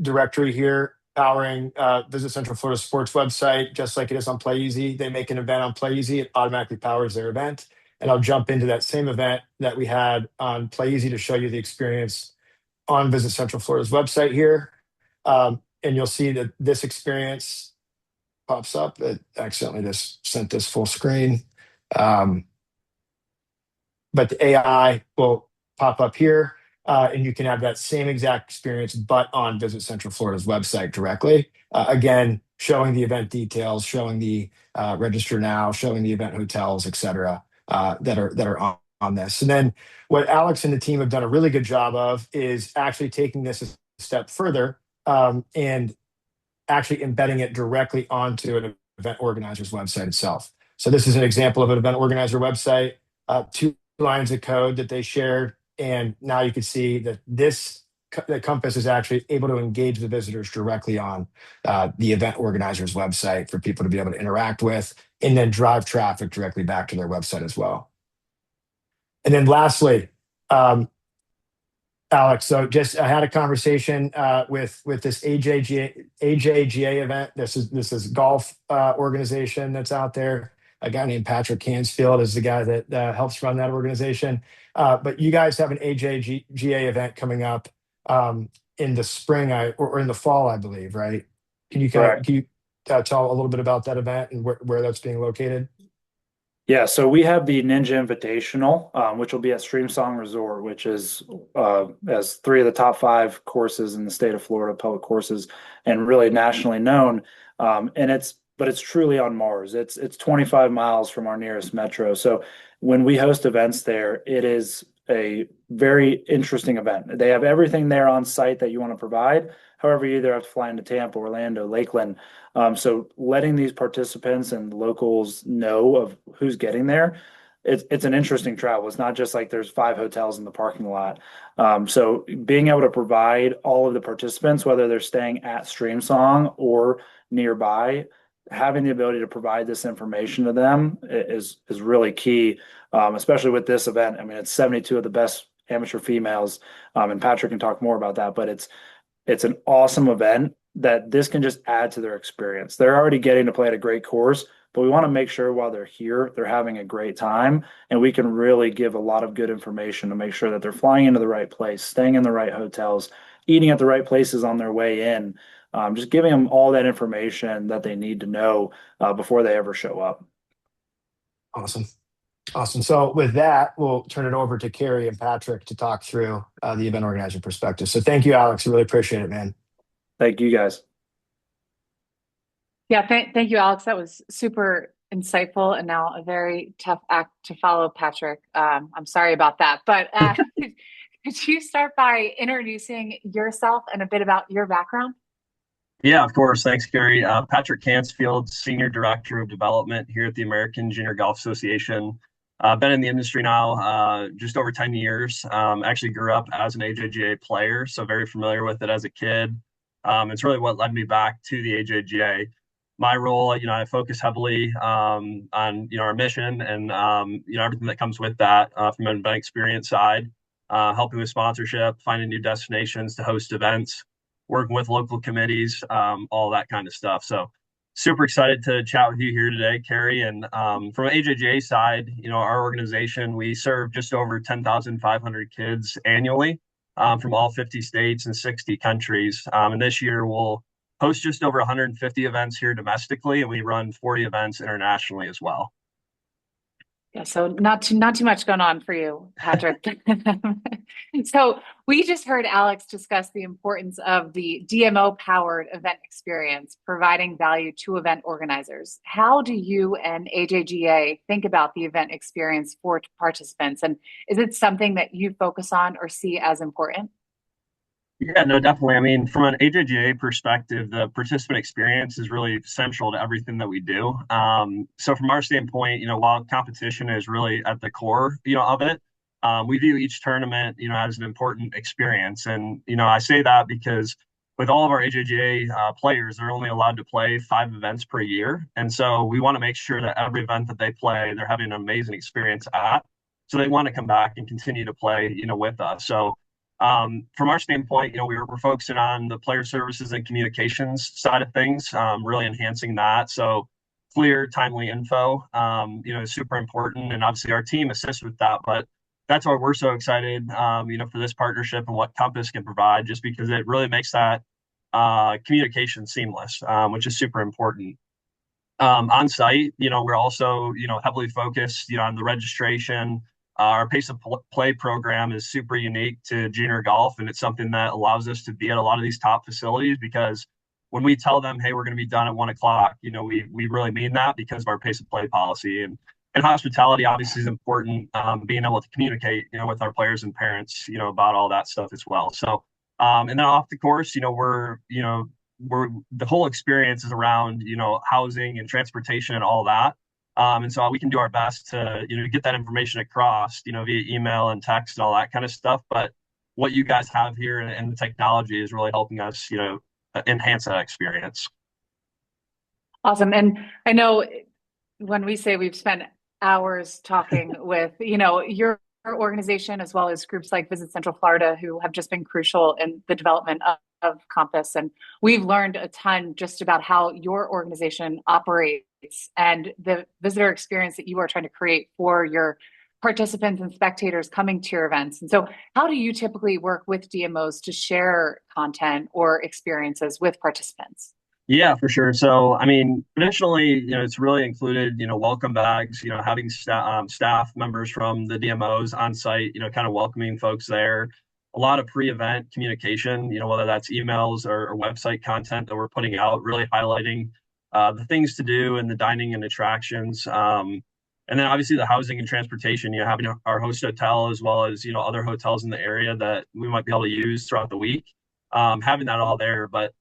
directory here powering Visit Central Florida Sports website, just like it is on Playeasy. They make an event on Playeasy, it automatically powers their event. And I'll jump into that same event that we had on Playeasy to show you the experience on Visit Central Florida's website here. And you'll see that this experience pops up. It accidentally just sent this full screen. But the AI will pop up here, and you can have that same exact experience, but on Visit Central Florida's website directly. Again, showing the event details, showing the register now, showing the event hotels, et cetera, that are on this. And then what Alex and the team have done a really good job of is actually taking this a step further and actually embedding it directly onto an event organizer's website itself. So this is an example of an event organizer website, 2 lines of code that they shared. And now you can see that the Compass is actually able to engage the visitors directly on the event organizer's website for people to be able to interact with and then drive traffic directly back to their website as well. And then lastly, Alex, so I had a conversation with this AJGA event. This is golf organization that's out there. A guy named Patrick Hansfield is the guy that helps run that organization. But you guys have an AJGA event coming up in the spring or in the fall, I believe, right? Can you tell a little bit about that event and where that's being located? Yeah, so we have the Ninja Invitational, which will be at Streamsong Resort, which is as 3 of the top 5 courses in the state of Florida, public courses, and really nationally known. But it's truly on Mars. It's 25 miles from our nearest metro. So when we host events there, it is a very interesting event. They have everything there on site that you want to provide. However, you either have to fly into Tampa, Orlando, Lakeland. So letting these participants and locals know of who's getting there, it's an interesting travel. It's not just like there's 5 hotels in the parking lot. So being able to provide all of the participants, whether they're staying at Streamsong or nearby, having the ability to provide this information to them is really key, especially with this event. I mean, it's 72 of the best amateur females, and Patrick can talk more about that, but it's an awesome event that this can just add to their experience. They're already getting to play at a great course. but we want to make sure while they're here, they're having a great time. And we can really give a lot of good information to make sure that they're flying into the right place, staying in the right hotels, eating at the right places on their way in, just giving them all that information that they need to know before they ever show up. Awesome. Awesome. So with that, we'll turn it over to Carrie and Patrick to talk through the event organizer perspective. So thank you, Alex. I really appreciate it, man. Thank you, guys. Yeah, thank you, Alex. That was super insightful and now a very tough act to follow, Patrick. I'm sorry about that, but could you start by introducing yourself and a bit about your background? Yeah, of course. Thanks, Gary. Patrick Cansfield, Senior Director of Development here at the American Junior Golf Association. Been in the industry now just over 10 years. Actually grew up as an AJGA player, so very familiar with it as a kid. It's really what led me back to the AJGA. My role, I focus heavily on, our mission and, everything that comes with that from an event experience side, helping with sponsorship, finding new destinations to host events, working with local committees, all that kind of stuff. So super excited to chat with you here today, Carrie. And from an AJGA side, our organization, we serve just over 10,500 kids annually from all 50 states and 60 countries. And this year we'll host just over 150 events here domestically, and we run 40 events internationally as well. Yeah, so not too much going on for you, Patrick. So we just heard Alex discuss the importance of the DMO-powered event experience, providing value to event organizers. How do you and AJGA think about the event experience for participants? And is it something that you focus on or see as important? Yeah, no, definitely. I mean, from an AJGA perspective, the participant experience is really central to everything that we do. So from our standpoint, while competition is really at the core, of it, we view each tournament, as an important experience. And, I say that because with all of our AJGA players, they're only allowed to play 5 events per year. And so we want to make sure that every event that they play, they're having an amazing experience at. So they want to come back and continue to play, with us. So from our standpoint, we're focusing on the player services and communications side of things, really enhancing that. So clear, timely info, is super important. And obviously our team assists with that, but that's why we're so excited, for this partnership and what Compass can provide, just because it really makes that communication seamless, which is super important. On site, we're also, heavily focused, on the registration. Our pace of play program is super unique to junior golf, and it's something that allows us to be at a lot of these top facilities because when we tell them, hey, we're going to be done at 1 o'clock, we really mean that because of our pace of play policy. And hospitality obviously is important, being able to communicate, with our players and parents, about all that stuff as well. So, and then off the course, we're the whole experience is around, housing and transportation and all that. And so we can do our best to, get that information across, via email and text and all that kind of stuff. But what you guys have here and the technology is really helping us, enhance that experience. Awesome. And I know when we say we've spent hours talking with, your organization, as well as groups like Visit Central Florida, who have just been crucial in the development of Compass. And we've learned a ton just about how your organization operates and the visitor experience that you are trying to create for your participants and spectators coming to your events. And so how do you typically work with DMOs to share content or experiences with participants? Yeah, for sure. So, I mean, traditionally, it's really included, welcome bags, having staff members from the DMOs on site, kind of welcoming folks there. A lot of pre-event communication, whether that's emails or website content that we're putting out, really highlighting the things to do and the dining and attractions. And then obviously the housing and transportation, having our host hotel as well as, other hotels in the area that we might be able to use throughout the week, having that all there. But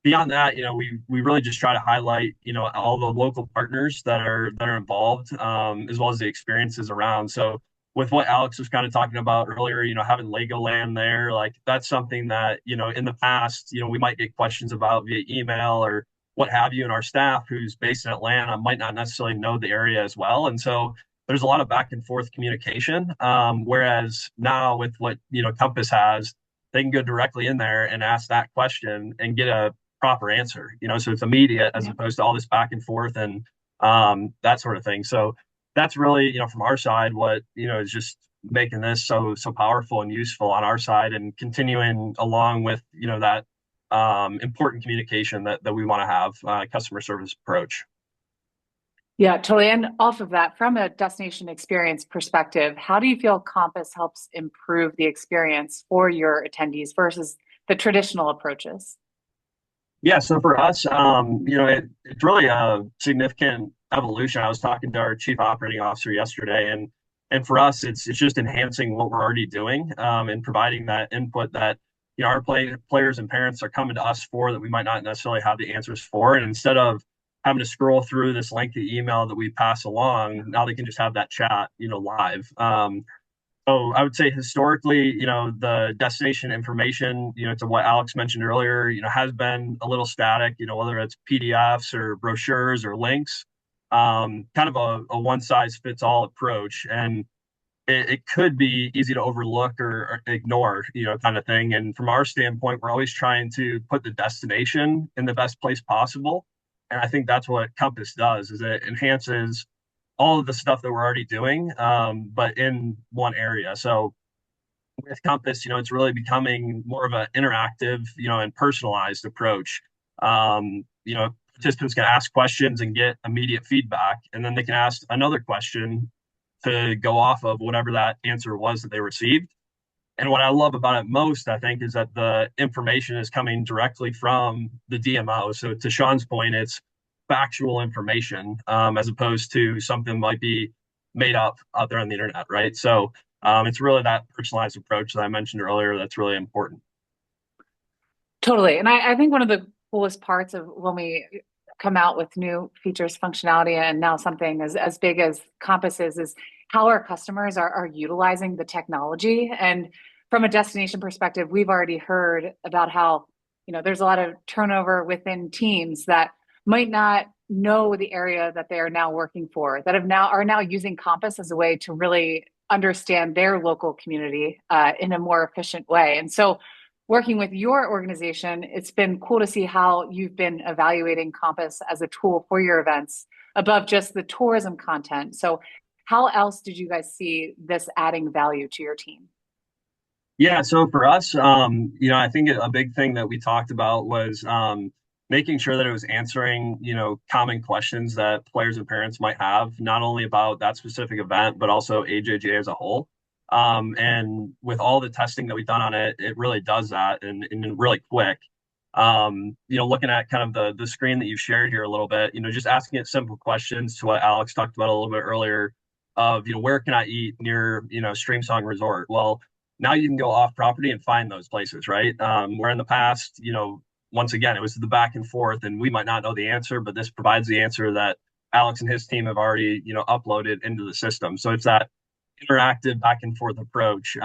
beyond that, we really just try to highlight, all the local partners that are involved, as well as the experiences around. So with what Alex was kind of talking about earlier, having Legoland there, like that's something that, in the past, we might get questions about via email or what have you, and our staff who's based in Atlanta might not necessarily know the area as well. And so there's a lot of back and forth communication. Whereas now with what, Compass has, they can go directly in there and ask that question and get a proper answer, so it's immediate as opposed to all this back and forth. And that sort of thing. So that's really, from our side, what, is just making this so powerful and useful on our side, and continuing along with, that important communication that we want to have, customer service approach. Yeah, totally. And off of that, from a destination experience perspective, how do you feel Compass helps improve the experience for your attendees versus the traditional approaches? Yeah, so for us, it's really a significant evolution. I was talking to our chief operating officer yesterday, and for us, it's just enhancing what we're already doing, and providing that input that our players and parents are coming to us for, that we might not necessarily have the answers for, and instead of having to scroll through this lengthy email that we pass along, now they can just have that chat, live. So I would say historically, the destination information, to what Alex mentioned earlier, has been a little static, whether it's PDFs or brochures or links, kind of a one size fits all approach. And it could be easy to overlook or ignore, kind of thing. And from our standpoint, we're always trying to put the destination in the best place possible. And I think that's what Compass does, is it enhances all of the stuff that we're already doing, but in one area. So with Compass, it's really becoming more of an interactive, and personalized approach. Participants can ask questions and get immediate feedback, and then they can ask another question to go off of whatever that answer was that they received. And what I love about it most, I think, is that the information is coming directly from the DMO. So to Sean's point, it's factual information, as opposed to something might be made up out there on the internet, right? So it's really that personalized approach that I mentioned earlier that's really important. Totally. And I think one of the coolest parts of when we come out with new features, functionality, and now something as big as Compass is how our customers are utilizing the technology. And from a destination perspective, we've already heard about how, there's a lot of turnover within teams that might not know the area that they are now working for, that are now using Compass as a way to really understand their local community in a more efficient way. And so working with your organization, it's been cool to see how you've been evaluating Compass as a tool for your events above just the tourism content. So how else did you guys see this adding value to your team? Yeah, so for us, I think a big thing that we talked about was making sure that it was answering, common questions that players and parents might have, not only about that specific event, but also AJGA as a whole. And with all the testing that we've done on it, it really does that, and really quick. Looking at kind of the screen that you shared here a little bit, just asking it simple questions to what Alex talked about a little bit earlier of, where can I eat near, Streamsong Resort? Well, now you can go off property and find those places, right? Where in the past, once again, it was the back and forth, and we might not know the answer, but this provides the answer that Alex and his team have already, uploaded into the system. So it's that interactive back and forth approach.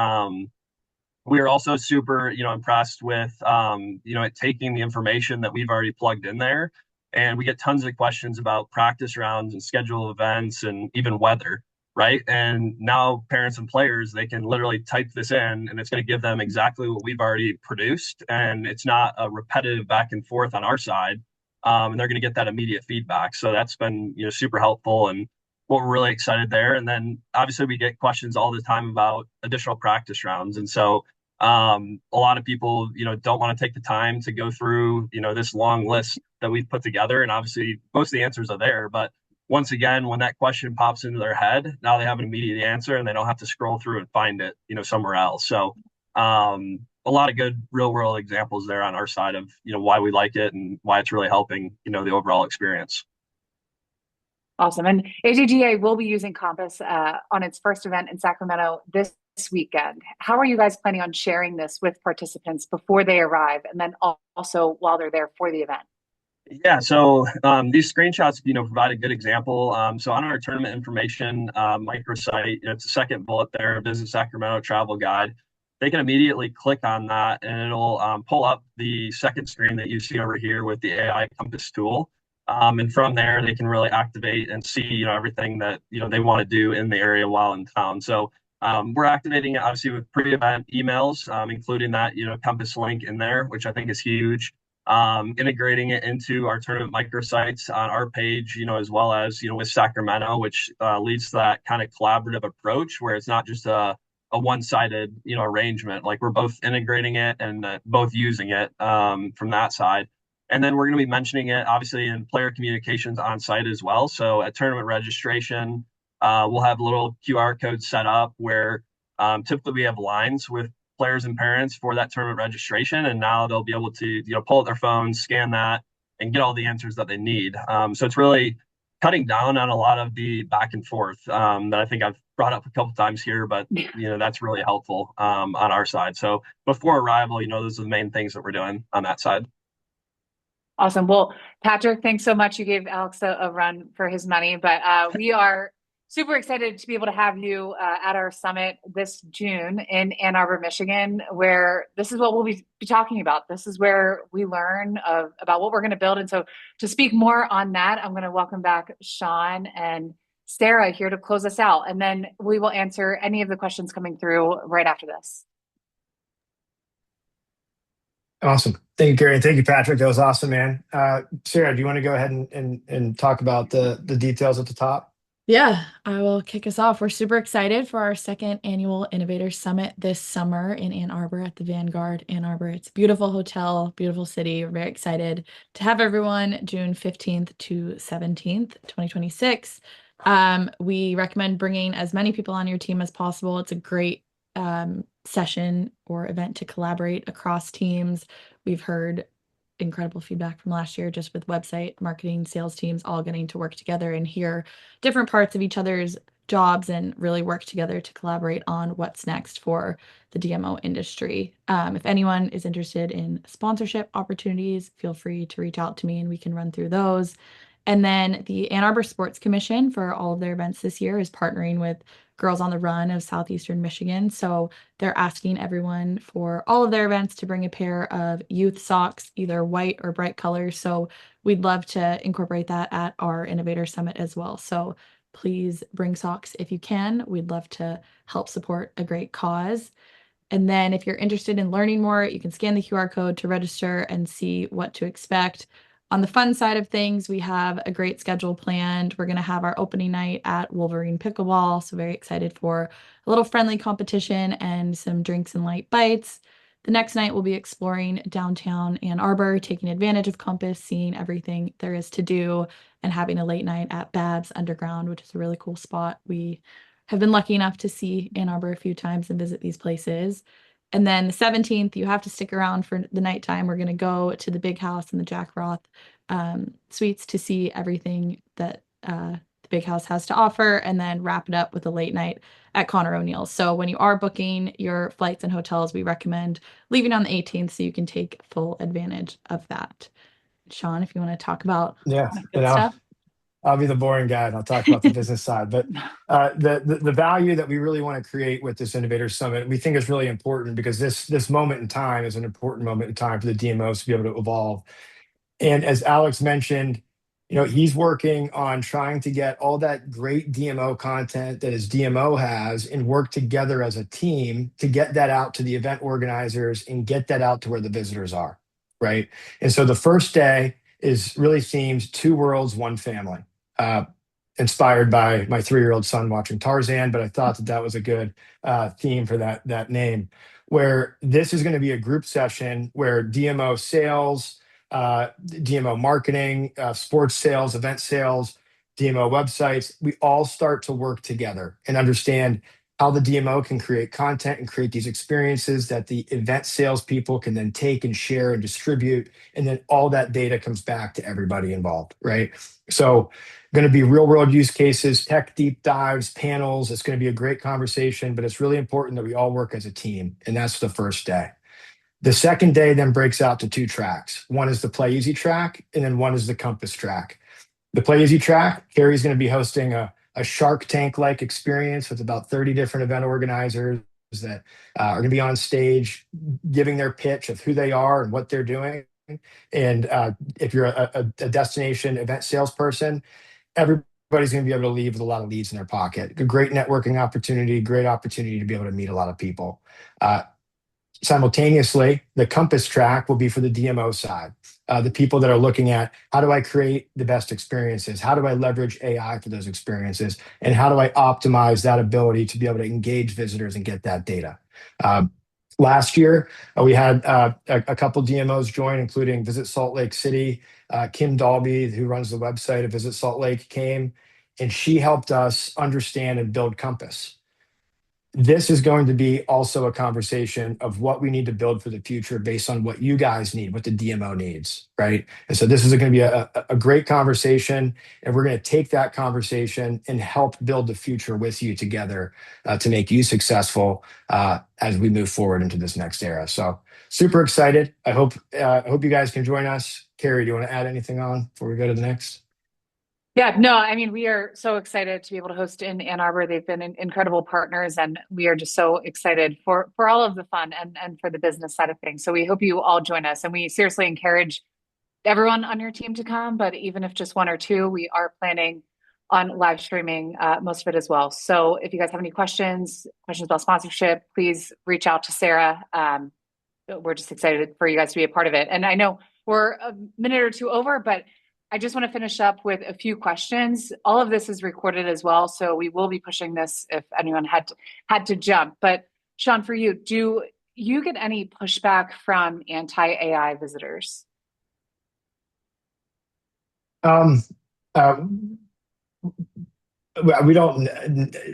We are also super, impressed with, it taking the information that we've already plugged in there, and we get tons of questions about practice rounds and schedule events and even weather, right? And now parents and players, they can literally type this in, and it's going to give them exactly what we've already produced, and it's not a repetitive back and forth on our side. And they're going to get that immediate feedback. So that's been, super helpful, and what we're really excited there. And then obviously we get questions all the time about additional practice rounds. And so a lot of people, don't want to take the time to go through, this long list that we've put together. And obviously most of the answers are there. But once again, when that question pops into their head, now they have an immediate answer, and they don't have to scroll through and find it, somewhere else. So a lot of good real world examples there on our side of, why we like it and why it's really helping, the overall experience. Awesome. And AJGA will be using Compass on its first event in Sacramento this weekend. How are you guys planning on sharing this with participants before they arrive, and then also while they're there for the event? Yeah, so these screenshots, provide a good example. So on our tournament information microsite, it's the second bullet there, Visit Sacramento Travel Guide. They can immediately click on that, and it'll pull up the second screen that you see over here with the AI Compass tool. And from there, they can really activate and see, everything that, they want to do in the area while in town. So we're activating it obviously with pre-event emails, including that, Compass link in there, which I think is huge. integrating it into our tournament microsites on our page, as well as, with Sacramento, which leads to that kind of collaborative approach where it's not just a one-sided, arrangement. Like we're both integrating it and both using it from that side. And then we're going to be mentioning it obviously in player communications on site as well. So at tournament registration, we'll have a little QR code set up where typically we have lines with players and parents for that tournament registration, and now they'll be able to pull out their phones, scan that, and get all the answers that they need. So it's really cutting down on a lot of the back and forth that I think I've brought up a couple times here, but that's really helpful on our side. So before arrival, those are the main things that we're doing on that side. Awesome. Well, Patrick, thanks so much. You gave Alex a run for his money, but we are super excited to be able to have you at our summit this June in Ann Arbor, Michigan, where this is what we'll be talking about. This is where we learn about what we're going to build. And so to speak more on that, I'm going to welcome back Sean and Sarah here to close us out. And then we will answer any of the questions coming through right after this. Awesome. Thank you, Gary. And thank you, Patrick. That was awesome, man. Sarah, do you want to go ahead and talk about the details at the top? Yeah, I will kick us off. We're super excited for our second annual Innovators Summit this summer in Ann Arbor at the Vanguard Ann Arbor. It's a beautiful hotel, beautiful city. We're very excited to have everyone June 15th to 17th, 2026. We recommend bringing as many people on your team as possible. It's a great session or event to collaborate across teams. We've heard incredible feedback from last year just with website marketing, sales teams all getting to work together and hear different parts of each other's jobs and really work together to collaborate on what's next for the DMO industry. If anyone is interested in sponsorship opportunities, feel free to reach out to me and we can run through those. And then the Ann Arbor Sports Commission for all of their events this year is partnering with Girls on the Run of Southeastern Michigan. So they're asking everyone for all of their events to bring a pair of youth socks, either white or bright colors. So we'd love to incorporate that at our Innovator Summit as well. So please bring socks if you can. We'd love to help support a great cause. And then if you're interested in learning more, you can scan the QR code to register and see what to expect. On the fun side of things, we have a great schedule planned. We're going to have our opening night at Wolverine Pickleball. So very excited for a little friendly competition and some drinks and light bites. The next night, we'll be exploring downtown Ann Arbor, taking advantage of Compass, seeing everything there is to do, and having a late night at Babs Underground, which is a really cool spot. We have been lucky enough to see Ann Arbor a few times and visit these places. And then the 17th, you have to stick around for the nighttime. We're going to go to the Big House and the Jack Roth suites to see everything that the Big House has to offer, and then wrap it up with a late night at Connor O'Neill's. So when you are booking your flights and hotels, we recommend leaving on the 18th so you can take full advantage of that. Sean, if you want to talk about Yeah, good stuff. I'll be the boring guy and I'll talk about the business side. But the value that we really want to create with this Innovator Summit, we think is really important because this moment in time is an important moment in time for the DMOs to be able to evolve. And as Alex mentioned, he's working on trying to get all that great DMO content that his DMO has and work together as a team to get that out to the event organizers and get that out to where the visitors are, right? And so the first day is really themed Two Worlds, One Family. Inspired by my 3-year-old son watching Tarzan, but I thought that was a good theme for that name, where this is going to be a group session where DMO sales, DMO marketing, sports sales, event sales, DMO websites, we all start to work together and understand how the DMO can create content and create these experiences that the event salespeople can then take and share and distribute. And then all that data comes back to everybody involved, right? So going to be real world use cases, tech deep dives, panels. It's going to be a great conversation, but it's really important that we all work as a team. And that's the first day. The second day then breaks out to 2 tracks. One is the Playeasy track, and then one is the Compass track. The Playeasy track, Carrie's going to be hosting a Shark Tank-like experience with about 30 different event organizers that are going to be on stage giving their pitch of who they are and what they're doing. And if you're a destination event salesperson, everybody's going to be able to leave with a lot of leads in their pocket. A great networking opportunity, great opportunity to be able to meet a lot of people. Simultaneously, the Compass track will be for the DMO side. The people that are looking at how do I create the best experiences? How do I leverage AI for those experiences? And how do I optimize that ability to be able to engage visitors and get that data? Last year, we had a couple DMOs join, including Visit Salt Lake City. Kim Dalby, who runs the website of Visit Salt Lake, came and she helped us understand and build Compass. This is going to be also a conversation of what we need to build for the future based on what you guys need, what the DMO needs, right? And so this is going to be a great conversation, and we're going to take that conversation and help build the future with you together to make you successful as we move forward into this next era. So super excited. I hope you guys can join us. Carrie, do you want to add anything on before we go to the next? Yeah, no, I mean, we are so excited to be able to host in Ann Arbor. They've been incredible partners, and we are just so excited for all of the fun and for the business side of things. So we hope you all join us, and we seriously encourage everyone on your team to come, but even if just one or two, we are planning on live streaming most of it as well. So if you guys have any questions about sponsorship, please reach out to Sarah. We're just excited for you guys to be a part of it. And I know we're a minute or two over, but I just want to finish up with a few questions. All of this is recorded as well, so we will be pushing this if anyone had to jump. But Sean, for you, do you get any pushback from anti-AI visitors? We don't.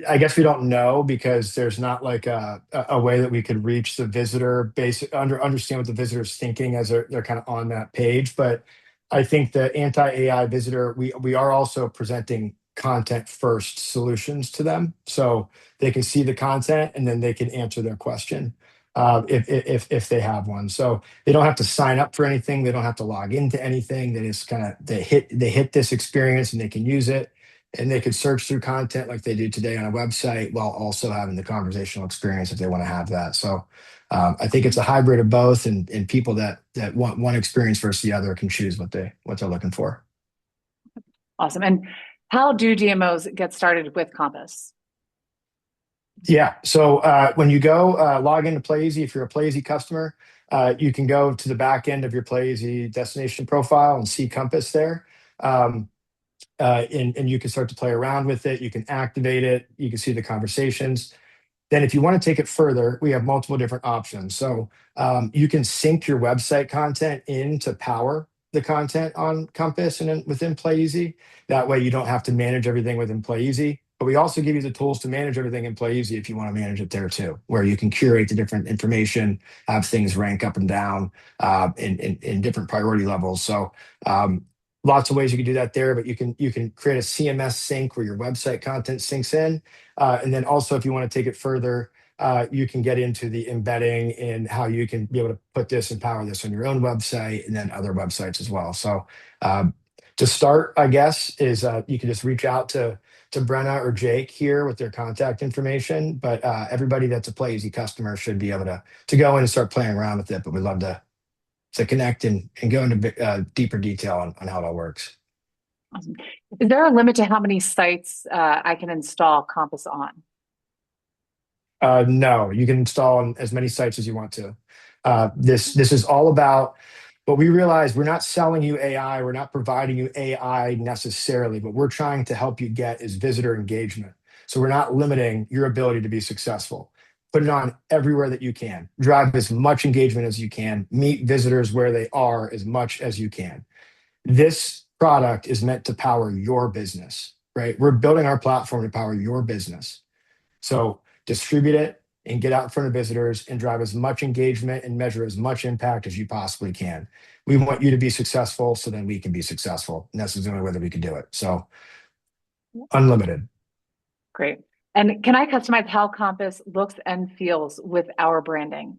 I guess we don't know because there's not like a way that we could reach the visitor, understand what the visitor's thinking as they're kind of on that page. But I think the anti-AI visitor, we are also presenting content first solutions to them, so they can see the content and then they can answer their question if they have one. So they don't have to sign up for anything. They don't have to log into anything. They just they hit this experience and they can use it. And they could search through content like they do today on a website while also having the conversational experience if they want to have that. So I think it's a hybrid of both, and people that want one experience versus the other can choose what they're looking for. Awesome. And how do DMOs get started with Compass? Yeah. So when you go log into Playeasy, if you're a Playeasy customer, you can go to the back end of your Playeasy destination profile and see Compass there. And you can start to play around with it. You can activate it. You can see the conversations. Then if you want to take it further, we have multiple different options. So you can sync your website content in to power the content on Compass and within Playeasy. That way you don't have to manage everything within Playeasy. But we also give you the tools to manage everything in Playeasy if you want to manage it there too, where you can curate the different information, have things rank up and down in different priority levels. So lots of ways you can do that there, but you can create a CMS sync where your website content syncs in. And then also, if you want to take it further, you can get into the embedding and how you can be able to put this and power this on your own website and then other websites as well. So to start, I guess, is you can just reach out to Brenna or Jake here with their contact information. But everybody that's a Playeasy customer should be able to go in and start playing around with it. But we'd love to connect and go into deeper detail on how it all works. Awesome. Is there a limit to how many sites I can install Compass on? No, you can install on as many sites as you want to. This is all about what we realize. We're not selling you AI. We're not providing you AI necessarily. What we're trying to help you get is visitor engagement. So we're not limiting your ability to be successful. Put it on everywhere that you can. Drive as much engagement as you can. Meet visitors where they are as much as you can. This product is meant to power your business, right? We're building our platform to power your business. So distribute it and get out in front of visitors and drive as much engagement and measure as much impact as you possibly can. We want you to be successful so then we can be successful. And that's the only way that we can do it. So unlimited. Great. And can I customize how Compass looks and feels with our branding?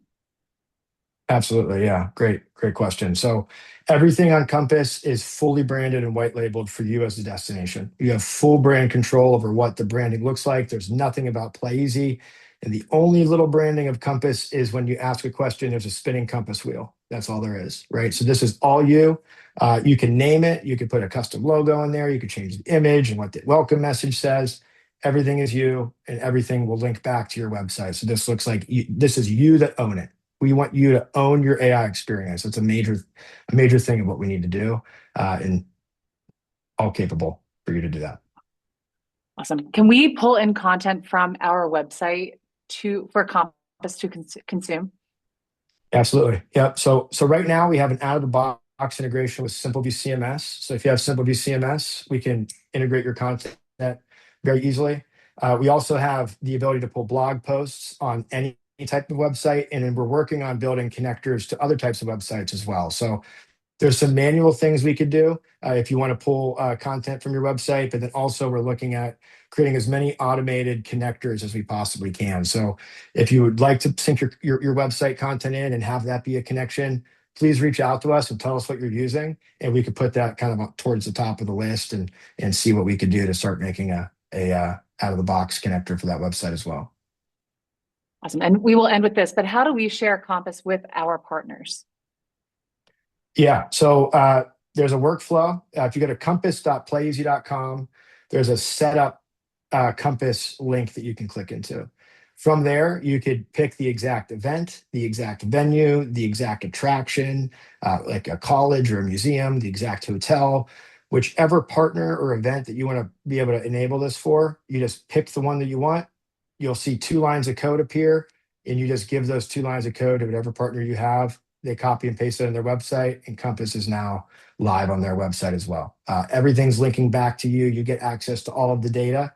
Absolutely. Yeah. Great question. So everything on Compass is fully branded and white labeled for you as a destination. You have full brand control over what the branding looks like. There's nothing about Playeasy. And the only little branding of Compass is when you ask a question, there's a spinning compass wheel. That's all there is, right? So this is all you. You can name it. You can put a custom logo in there. You can change the image and what the welcome message says. Everything is you, and everything will link back to your website. So this looks like this is you that own it. We want you to own your AI experience. It's a major thing of what we need to do, and all capable for you to do that. Awesome. Can we pull in content from our website for Compass to consume? Absolutely. Yep. So right now we have an out of the box integration with SimpleView CMS. So if you have SimpleView CMS, we can integrate your content very easily. We also have the ability to pull blog posts on any type of website, and then we're working on building connectors to other types of websites as well. So there's some manual things we could do if you want to pull content from your website, but then also we're looking at creating as many automated connectors as we possibly can. So if you would like to sync your website content in and have that be a connection, please reach out to us and tell us what you're using, and we could put that kind of towards the top of the list and see what we could do to start making a out of the box connector for that website as well. Awesome. And we will end with this, but how do we share Compass with our partners? Yeah, so there's a workflow. If you go to compass.playeasy.com, there's a setup Compass link that you can click into. From there, you could pick the exact event, the exact venue, the exact attraction, like a college or a museum, the exact hotel, whichever partner or event that you want to be able to enable this for. You just pick the one that you want. You'll see 2 lines of code appear, and you just give those 2 lines of code to whatever partner you have. They copy and paste it on their website, and Compass is now live on their website as well. Everything's linking back to you. You get access to all of the data,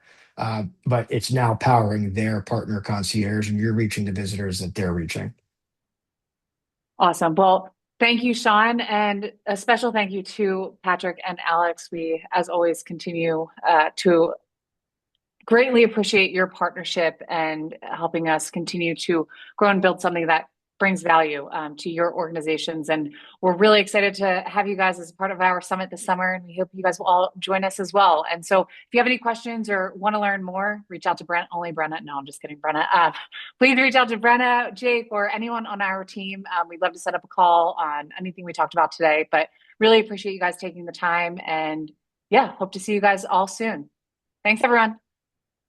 but it's now powering their partner concierge, and you're reaching the visitors that they're reaching. Awesome. Well, thank you, Sean, and a special thank you to Patrick and Alex. We, as always, continue to greatly appreciate your partnership and helping us continue to grow and build something that brings value to your organizations. And we're really excited to have you guys as part of our summit this summer. And we hope you guys will all join us as well. And so if you have any questions or want to learn more, reach out to Brenna. No, I'm just kidding, Brenna. Please reach out to Brenna, Jake, or anyone on our team. We'd love to set up a call on anything we talked about today, but really appreciate you guys taking the time. And yeah, hope to see you guys all soon. Thanks, everyone.